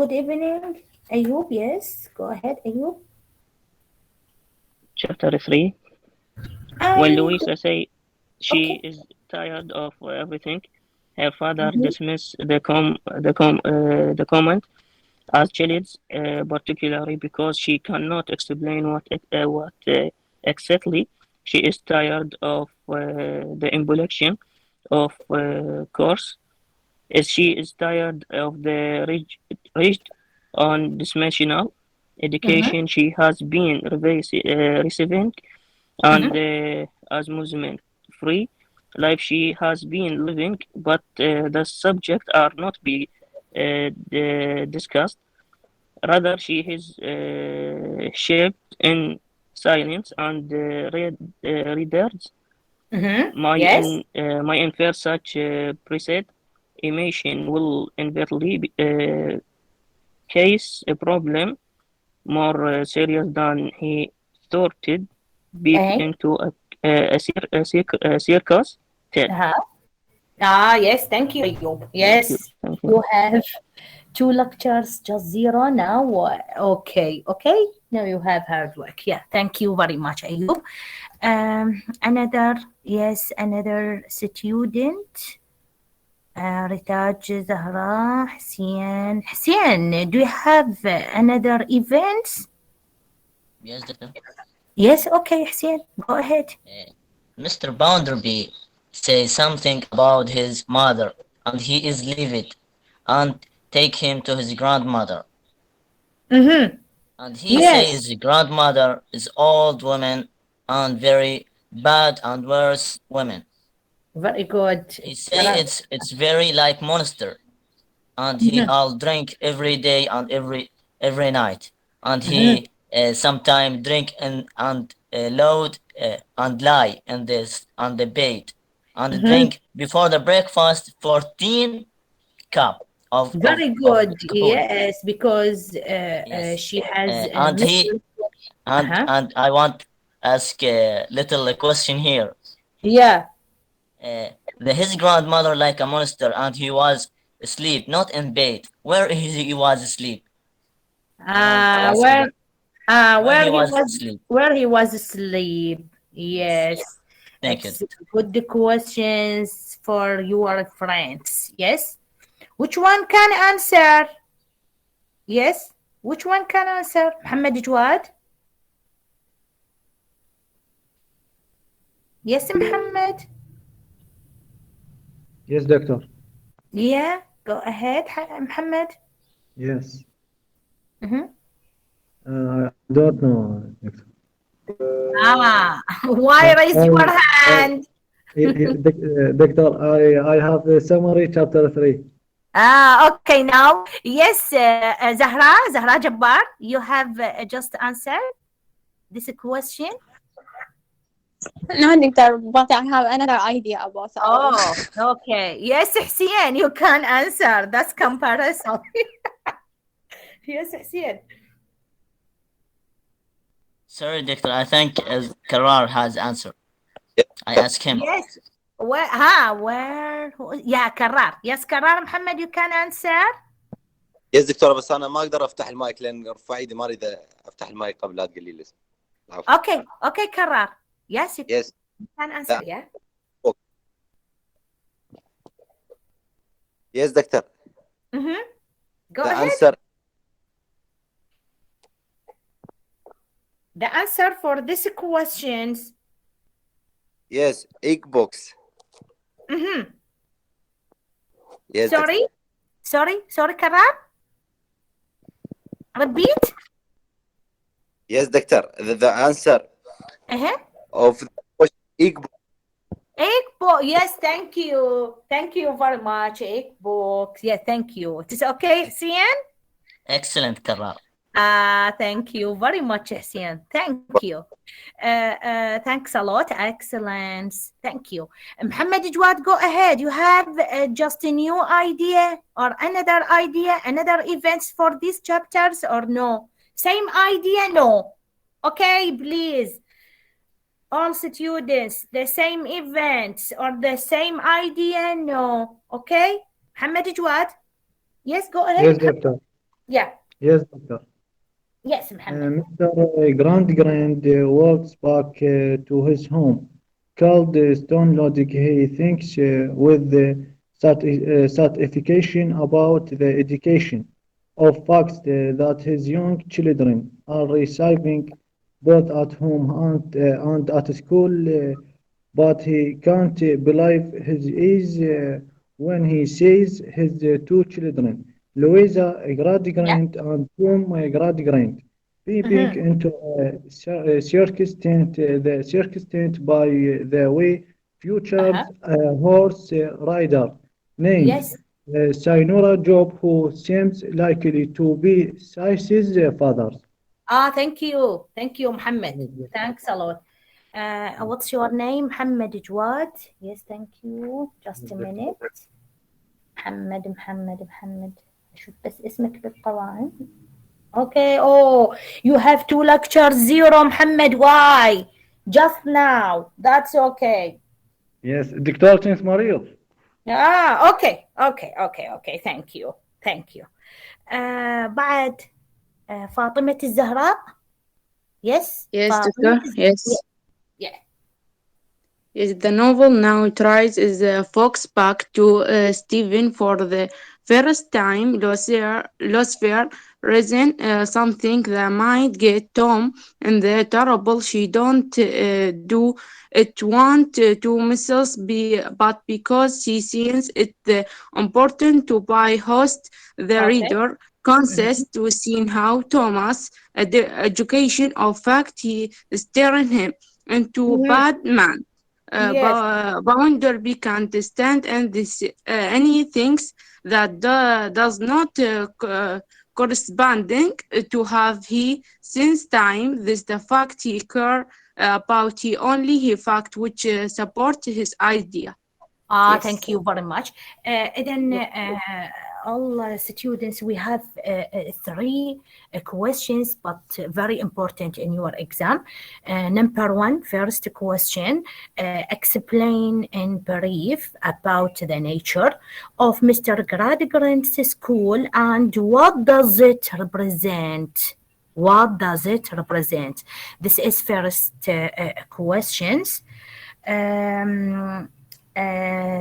Good evening, Ayub. Yes, go ahead, Ayub. Chapter 3. When Louisa say she is tired of everything, her father dismisses the comment as childish, particularly because she cannot explain what exactly she is tired of. The implication, of course, is she is tired of the rigid on dimensional education she has been receiving and amusement-free life she has been living, but the subject are not be discussed. Rather, she is shaped in silence and readers. My infer such preset emotion will inevitably case a problem more serious than he started beat into a circus tale. Yes, thank you, Ayub. Yes, you have 2 lectures, just 0 now. Okay. Now you have hard work. Yeah, thank you very much, Ayub. Another student. Ritaj, Zahra, Hussein, do you have another event? Yes, Doctor. Yes, okay, Hussein, go ahead. Mr. Bounderby says something about his mother, and he is livid, and take him to his grandmother. And he says his grandmother is old woman and very bad and worse women. Very good. He say it's very like monster, and he all drink every day and every night, and he sometimes drink and load and lie in this on the bed, and drink before the breakfast 14 cup of very good. Yes, because she has and I want ask a little question here. Yeah. His grandmother like a monster, and he was asleep, not in bed. Where he was asleep? Where he was asleep. Yes. Thank you. Good questions for your friends. Yes. Which one can answer? Yes. Which one can answer? Muhammad Jawad? Yes, Muhammad. Yes, doctor. Yeah, go ahead, Muhammad. Yes. Mm-hmm. I don't know, doctor. Why raise your hand? Doctor, I have a summary chapter 3. Okay, now, yes, Zahra Jabbar, you have just answered this question. No, doctor, but I have another idea about that. Oh, okay. Yes, Hussein, you can answer. That's comparison. Yes, Hussein. Sorry, doctor. I think Karar has answered. I asked him. Yes. Where? Yeah, Karar. Yes, Karar, Muhammad, you can answer. يس دكتورة بس أنا ما أقدر أفتح المايك لأن رفع إيدي ما أريد أفتح المايك قبل لا تقولي لي. Okay, Karar. Yes, you Yes. can answer, yeah. Yes, doctor. Mm-hmm. Go The ahead. answer. The answer for these questions. Yes, egg box. Mm-hmm. Yes. Sorry, Karar. Repeat. Yes, doctor. The answer of the question, egg box. Egg box. Yes, thank you. Thank you very much. Egg box. Yeah, thank you. It is okay, Hussein? Excellent, Karar. Thank you very much, Hussein. Thank you. Thanks a lot. Excellent. Thank you. Muhammad Jawad, go ahead. You have just a new idea or another idea, another events for these chapters or no? Same idea? No. Okay, please. All students, the same events or the same idea? No. Okay? Muhammad Jawad? Yes, go ahead. Yes, doctor. Yeah. Yes, doctor. Yes, Muhammad. Mr. Grand walks back to his home, called Stone Logic. He thinks with the satisfaction about the education of facts that his young children are receiving both at home and at school, but he can't believe his eyes when he sees his two children, Louisa Gradgrind and Tom Gradgrind, peeping into a circus tent, the circus tent by the way featured a horse rider named Sinora Job, who seems likely to be Sai's father. Thank you. Thank you, Muhammad. Thanks a lot. What's your name? Muhammad Jawad. Yes, thank you. Just a minute. محمد. شوف بس اسمك بالقوائم. Okay. Oh, you have to lecture 0, Muhammad. Why? Just now. That's okay. Yes, Dr. James Mario. Okay. Thank you. بعد فاطمة الزهراء. Yes. Yes, doctor. Yes. Yeah. Yes, the novel now tries the fox back to Stephen for the first time. Lucifer reason something that might get Tom in the trouble. She don't do it want to missiles but because she sees it important to buy host the reader consist to see how Thomas the education of fact he is turning him into bad man. Bounderby can't stand and this any things that does not corresponding to have he since time this the fact he care about he only he fact which support his idea. Thank you very much. Then all students, we have 3 questions, but very important in your exam. Number 1, first question, explain in brief about the nature of Mr. Gradgrind's school and what does it represent? What does it represent? This is first questions.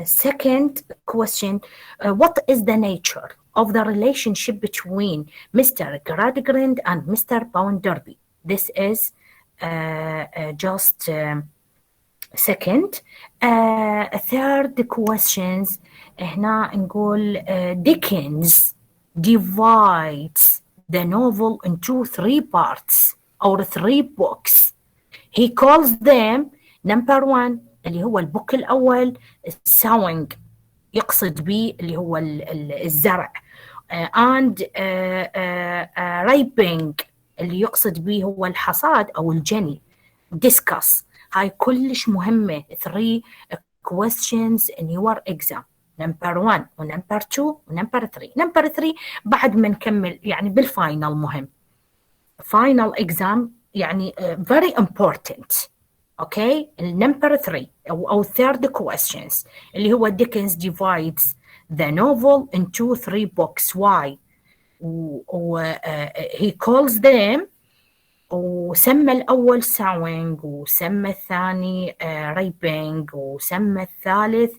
Second question, what is the nature of the relationship between Mr. Gradgrind and Mr. Bounderby. This is just second. Third questions هنا نقول Dickens divides the novel into 3 parts or 3 books. He calls them number 1 اللي هو البوك الأول sowing يقصد به اللي هو الزرع and reaping اللي يقصد به هو الحصاد أو الجني. discuss هاي كلش مهمة 3 questions in your exam number 1 ونمبر 2 ونمبر 3. نمبر 3 بعد ما نكمل يعني بالفاينل مهم. final exam يعني very important. okay number 3 أو third questions اللي هو Dickens divides the novel into 3 books. why he calls them وسمى الأول sowing وسمى الثاني reaping وسمى الثالث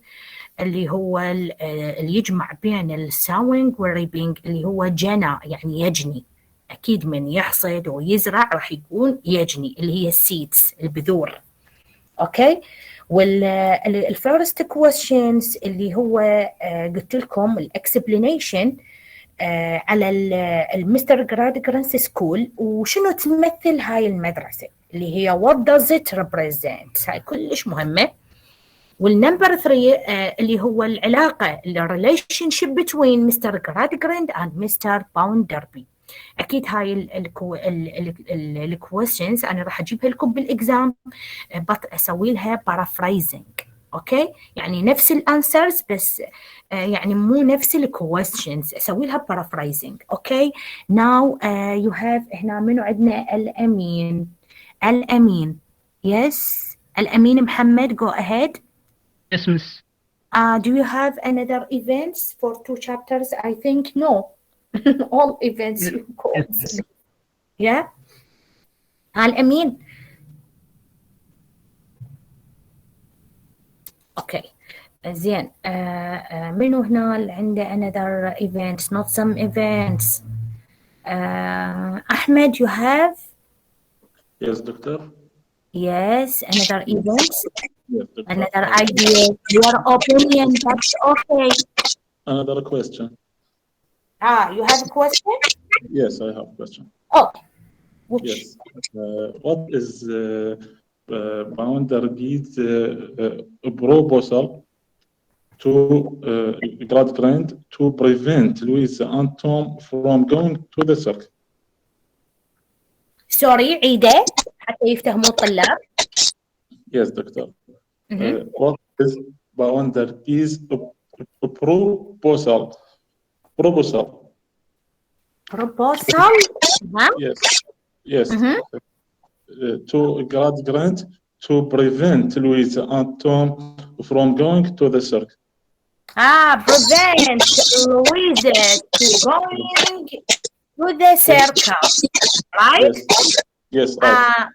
اللي هو اللي يجمع بين الساوينج والريبينج اللي هو جنى يعني يجني. أكيد من يحصد ويزرع راح يكون يجني اللي هي السيدز البذور. أوكي والفيرست كويشنز اللي هو قلت لكم الاكسبلينيشن على المستر جرادجرانس سكول وشنو تمثل هاي المدرسة اللي هي what does it represent. هاي كلش مهمة. والنمبر 3 اللي هو العلاقة relationship between Mr. Gradgrind and Mr. Bounderby. أكيد هاي الكويشنز أنا راح أجيبها لكم بالإكزام أسوي لها paraphrasing. أوكي يعني نفس الأنسرز بس يعني مو نفس الكويشنز أسوي لها paraphrasing. أوكي now you have هنا منو عندنا الأمين yes الأمين محمد go ahead. Yes, miss. Do you have another events for 2 chapters? I think no. All events you called. Yes. Yeah. الأمين. Okay. زين. منو هنا اللي عنده another events? Not some events. Ahmed, you have? Yes, doctor. Yes, another event. Yes, doctor. Another idea. Your opinion. That's okay. Another question. You have a question? Yes, I have a question. Okay. Which? Yes. What is Bounderby's proposal to Gradgrind to prevent Louisa and Tom from going to the circle? Sorry, عيدة حتى يفتهموا الطلاب. Yes, doctor. What is Bounderby's proposal? Proposal? Yes. Yes. To Gradgrind to prevent Louisa and Tom from going to the circle. Prevent Louisa to going to the circle, right? Yes, right.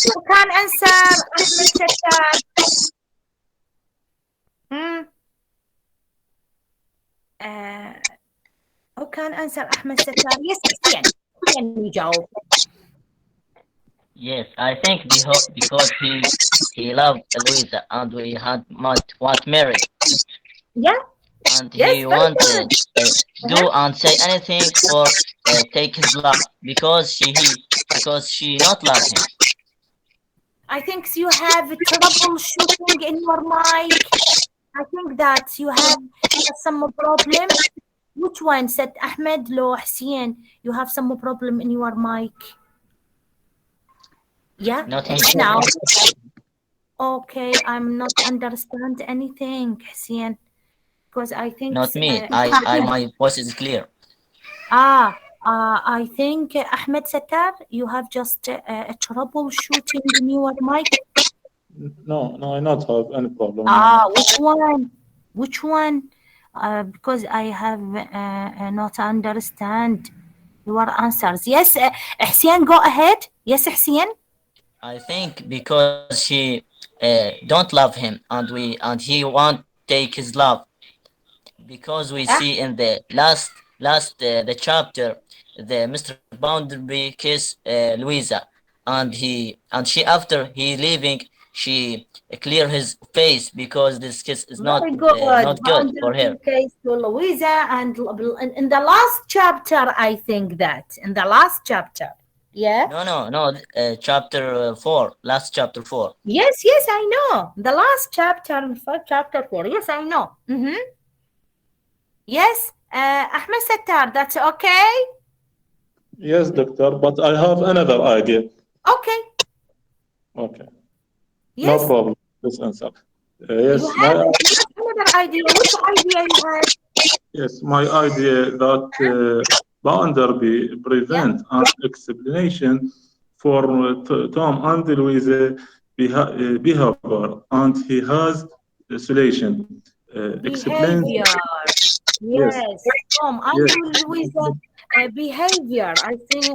You can answer Ahmed Sattar. Who can answer Ahmed Sattar? Yes, can you jawab? Yes, I think because he loved Louisa and we had what married. Yeah. And he wanted do and say anything for take his love because she not love him. I think you have troubleshooting in your mic. I think that you have some problem. Which one? Said Ahmed Lo Hussein. You have some problem in your mic. Yeah. Not now. Okay, I'm not understand anything, Hussein. Because I think not me. My voice is clear. I think Ahmed Sattar, you have just a troubleshooting in your mic. No, I not have any problem. Which one? Which one? Because I have not understand your answers. Yes, Hussein, go ahead. Yes, Hussein. I think because she don't love him and he want take his love. Because we see in the last the chapter, the Mr. Bounderby kiss Louisa, and she after he leaving, she clear his face because this kiss is Very good. not good for her. Case to Louisa, and in the last chapter, I think that in the last chapter, yeah. No. Chapter 4, last chapter 4. Yes, I know. The last chapter, chapter 4. Yes, I know. Yes, Ahmed Sattar, that's okay? Yes, doctor, but I have another idea. Okay. Okay. Yes. No problem. This answer. Yes, You have another idea. Which idea you have? yes, my idea that Bounderby prevent an explanation for Tom and Louise behavior, and he has a solution. Explain. Behavior. Yes, Tom and Louisa behavior. I think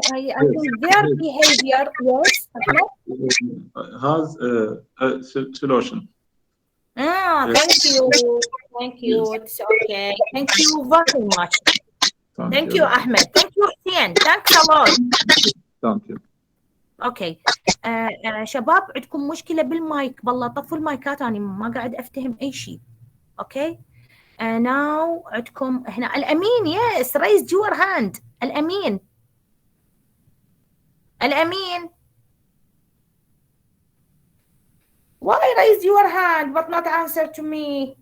their behavior. Yes. Has a solution. Thank you. Thank you. It's okay. Thank you very much. Thank you, Ahmed. Thank you, Hussein. Thanks a lot. Thank you. اوكي شباب عندكم مشكله بالمايك بالله طفوا المايكات انا ما قاعد افتهم اي شيء اوكي ناو عندكم هنا الامين يس raise your hand الامين why raise your hand but not answer to me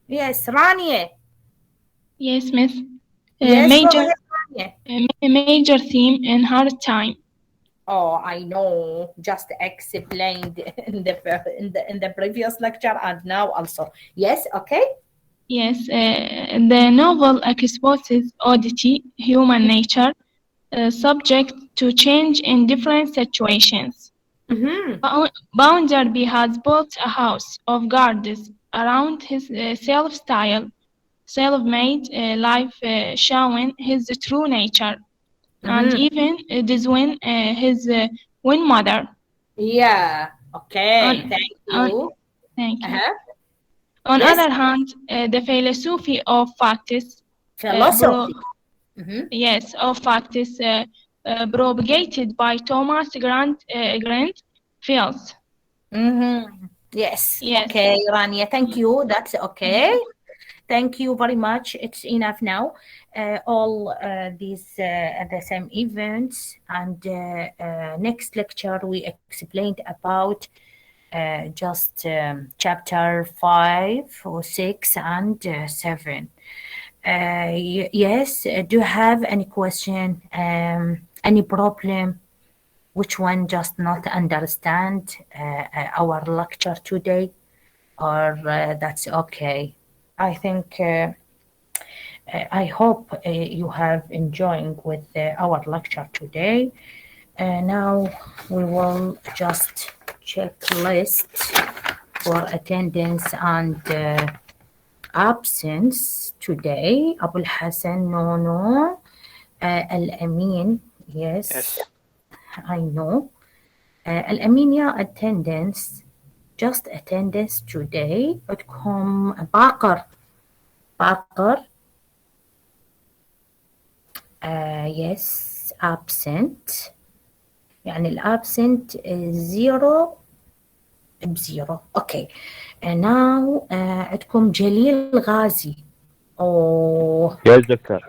yes Rania yes miss yes, major theme in hard time. Oh, I know. Just explained in the previous lecture and now also. Yes, okay. Yes, the novel exposes oddity, human nature, subject to change in different situations. Bounderby has built a house of guards around his self-made life, showing his true nature. And even Diswin, his twin mother. Yeah. Okay. Thank you. Thank you. On other hand, the philosophy of facts. Yes, of facts propagated by Thomas Grant fails. Yes. Okay, Rania. Thank you. That's okay. Thank you very much. It's enough now. All these the same events, and next lecture we explained about just chapter 5 or 6 and 7. Yes, do you have any question, any problem? Which one just not understand our lecture today, or that's okay? I think I hope you have enjoying with our lecture today. Now we will just check list for attendance and absence today. Abul Hassan, no. Al-Amin, yes. I know. Al-Amin, yeah, attendance. Just attendance today. عندكم باقر yes absent يعني الابسنت 0 ب0 okay now عندكم جليل غازي yes doctor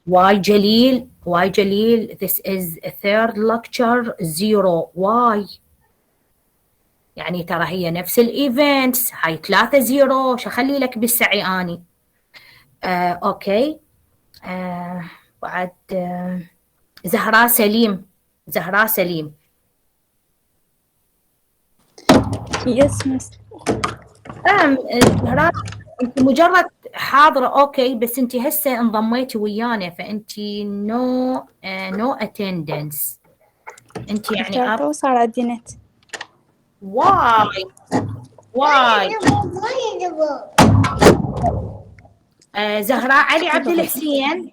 why Jalil this is a third lecture 0 why يعني ترى هي نفس الايفنتس هاي 3-0 شو اخلي لك بالسعي اني اوكي بعد زهراء سليم يس مس زهراء انت مجرد حاضرة اوكي بس انت هسه انضميتي ويانا فانت نو اتندنس انت يعني صار عندي نت واي زهراء علي عبد الحسين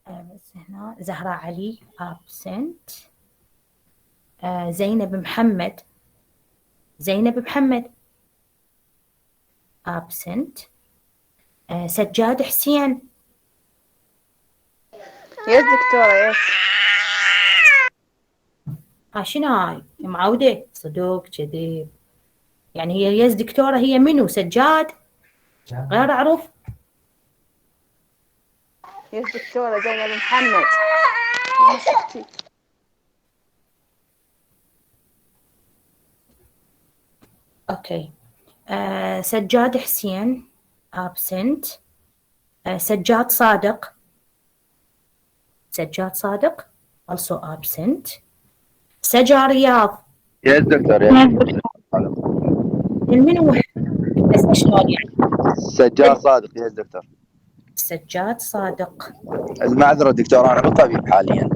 بس هنا زهراء علي absent زينب محمد absent. سجاد حسين. Yes دكتورة yes. شنو هاي معودة صدوق كذب يعني هي يس دكتورة هي منو سجاد غير أعرف. Yes دكتورة زينب محمد. أوكي سجاد حسين absent. سجاد صادق. سجاد صادق also absent. سجا رياض. يس دكتور منو بس شلون يعني؟ سجاد صادق يس دكتور. سجاد صادق. المعذرة دكتور أنا بالطبيب حاليا.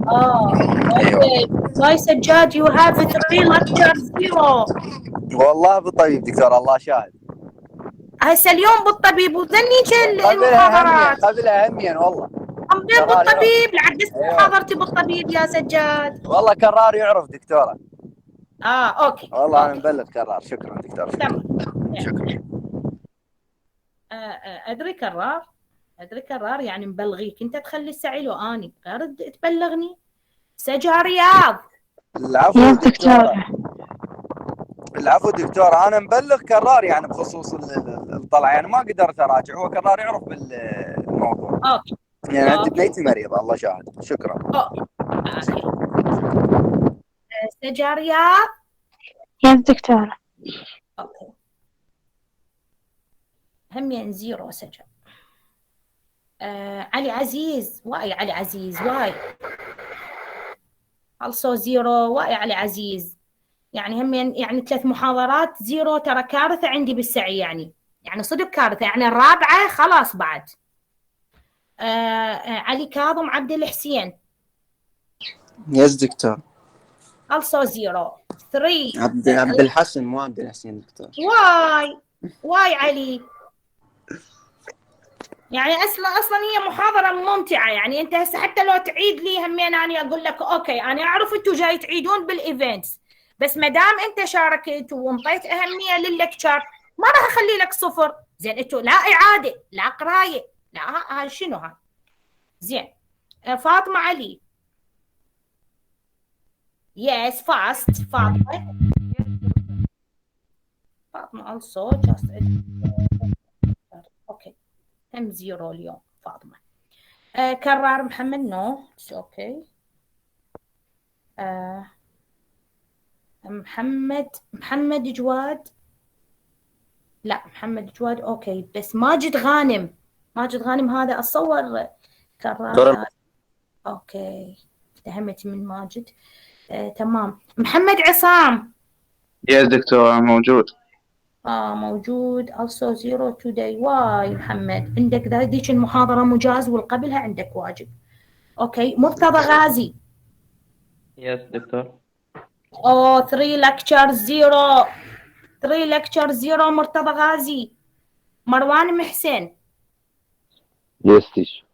اوكي باي سجاد you have 3 lecture 0. والله بالطبيب دكتور الله شاهد. هسه اليوم بالطبيب وذني المحاضرات. قبلها هميا والله. أمين بالطبيب لعد محاضرتي بالطبيب يا سجاد. والله كرار يعرف دكتورة. اوكي. والله أنا مبلغ كرار شكرا دكتور. تمام. شكرا. أدري كرار يعني مبلغيك أنت تخلي السعي لو أني غير تبلغني. سجا رياض. العفو دكتورة. العفو دكتورة أنا مبلغ كرار يعني بخصوص الطلعة يعني ما قدرت أراجع هو كرار يعرف بالموضوع. أوكي. يعني عندي بنيتي مريضة الله شاهد. شكرا. سجا رياض. يس دكتورة. أوكي. هم 0 سجا. علي عزيز واي علي عزيز واي also 0 واي علي عزيز يعني هم يعني 3 محاضرات 0 ترى كارثة عندي بالسعي يعني صدق كارثة يعني الرابعة خلاص بعد. علي كاظم عبد الحسين. يس دكتور. also 0 3 عبد الحسن مو عبد الحسين دكتور. واي علي يعني اصلا هي محاضره ممتعه يعني انت هسه حتى لو تعيد لي همين انا اقول لك اوكي انا اعرف انتم جاي تعيدون بالايفنتس بس ما دام انت شاركت وانطيت اهميه لللكتشر ما راح اخلي لك 0. زين انتم لا اعاده لا قرايه لا هاي شنو هاي. زين فاطمه علي. يس فاست فاطمه also just اوكي هم 0 اليوم فاطمة. كرار محمد نو اوكي. محمد جواد لا محمد جواد اوكي بس ماجد غانم هذا اتصور كرار. اوكي افتهمت من ماجد. تمام. محمد عصام. يس دكتور موجود. موجود also 0 today. واي محمد عندك ذيك المحاضرة مجاز والقبلها عندك واجب. اوكي. مرتضى غازي. يس دكتور. 3 lecture 0 3 lecture 0 مرتضى غازي. مروان محسن. يس تيش.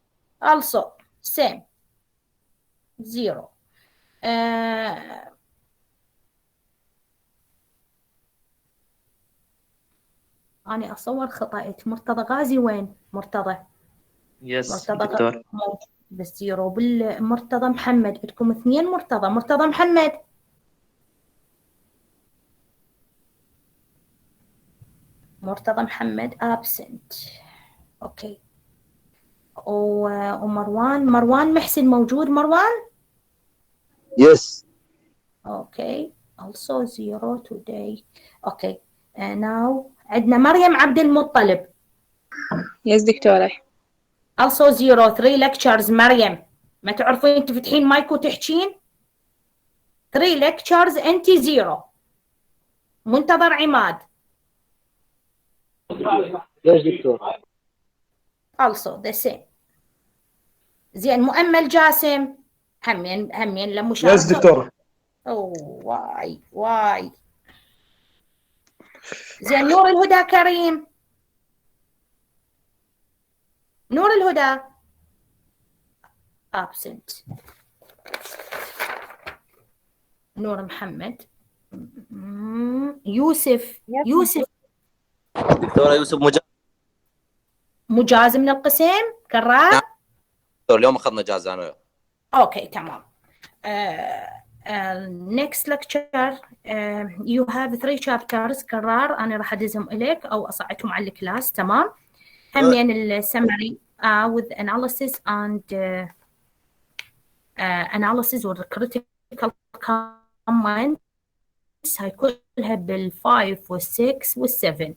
also same 0. أنا أصور خطأت. مرتضى غازي وين؟ مرتضى. يس دكتور. بس 0 بالمرتضى محمد عندكم 2 مرتضى محمد. مرتضى محمد absent. أوكي. ومروان محسن موجود مروان؟ يس. أوكي. also 0 today. أوكي. now عندنا مريم عبد المطلب. يس دكتورة. also 0 3 lectures مريم ما تعرفين تفتحين مايك وتحكين. 3 lectures انت 0. منتظر عماد. يس دكتور. also the same. زين مؤمل جاسم همين لمشاركة. يس دكتور. واي زين نور الهدى كريم. نور الهدى absent. نور محمد. يوسف دكتورة يوسف مجاز من القسم كرار. نعم. اليوم أخذنا جازة أنا وياه. أوكي تمام. next lecture you have 3 chapters كرار، أنا راح أدزهم إليك أو أصعدهم على الكلاس. تمام. همين السمري with analysis and analysis or critical comments هيكونها بال5 وال6 وال7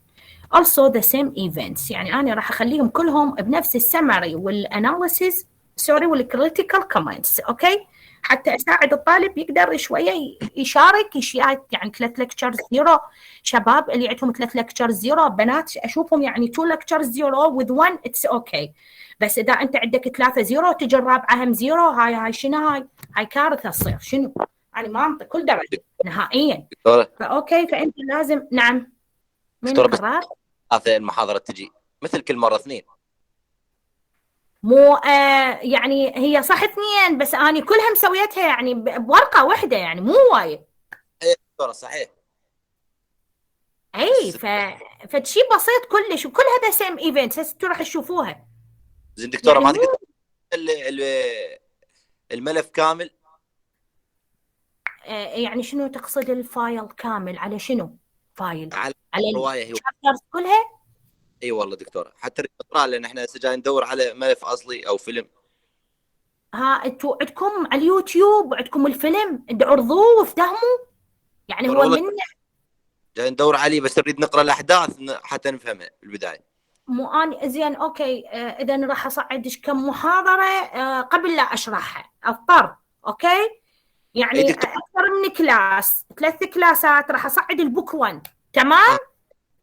also the same events. يعني أنا راح أخليهم كلهم بنفس السمري والاناليسيس والكريتيكال كومنتس. أوكي، حتى أساعد الطالب يقدر شوية يشارك يعني 3 lectures 0. شباب اللي عندهم 3 lectures 0 بنات أشوفهم يعني 2 lectures 0 with 1 it's okay. بس إذا أنت عندك 3 0 تجي الرابعة هم 0 هاي شنو هاي كارثة تصير. شنو يعني ما أنطي كل درجة نهائيا. فأوكي فأنت لازم. نعم مين القرار؟ المحاضرة تجي مثل كل مرة 2 مو يعني هي صح 2 بس أنا كلها مسويتها يعني بورقة واحدة يعني مو وايد. ايه دكتورة صحيح. اي فشي بسيط كلش وكل هذا سيم ايفنت هسه راح تشوفوها. زين دكتورة يعني ما تقدر الملف كامل؟ يعني شنو تقصد الفايل كامل؟ على شنو فايل؟ على الرواية الشابترز كلها؟ اي والله دكتورة حتى نقرأ لان احنا هسه جاي ندور على ملف اصلي او فيلم. انتوا عندكم على اليوتيوب عندكم الفيلم عرضوه وافتهموا يعني هو من جاي ندور عليه بس نريد نقرأ الاحداث حتى نفهمها بالبداية. مو أنا زين أوكي. إذا راح أصعدش كم محاضرة قبل لا أشرحها أضطر. أوكي يعني أكثر من كلاس 3 كلاسات راح أصعد البوك 1. تمام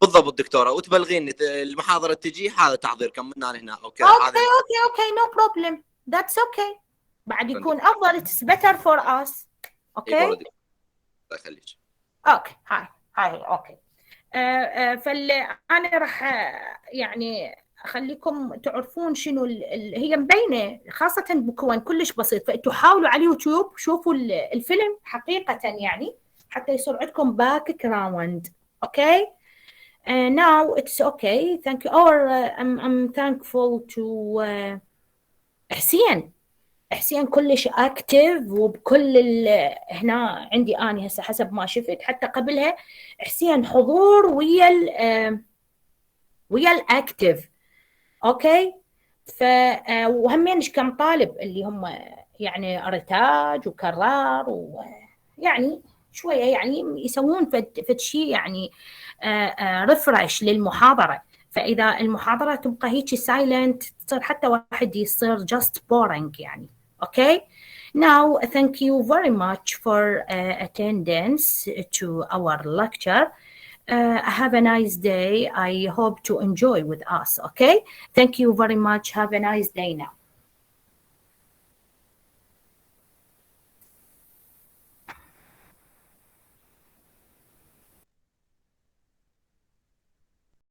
بالضبط دكتورة وتبلغين المحاضرة تجي هذا تحضير كم من هنا. أوكي no problem that's okay. بعد يكون أفضل it's better for us. أوكي الله يخليك. أوكي هاي أوكي. فأنا راح يعني أخليكم تعرفون شنو هي مبينة خاصة بكون كلش بسيط. فأنتوا حاولوا على اليوتيوب شوفوا الفيلم حقيقة يعني حتى يصير عندكم باك جراوند. أوكي now it's okay thank you or I'm thankful to حسين كلش اكتف وبكل هنا عندي اني هسه حسب ما شفت حتى قبلها حسين حضور ويا الاكتف. اوكي وهمين كم طالب اللي هم يعني رتاج وكرار ويعني شويه يعني يسوون فد شيء يعني ريفرش للمحاضره. فاذا المحاضره تبقى هيك سايلنت تصير حتى واحد يصير just boring يعني. Okay, now thank you very much for attendance to our lecture. Have a nice day. I hope to enjoy with us. Okay, thank you very much. Have a nice day now.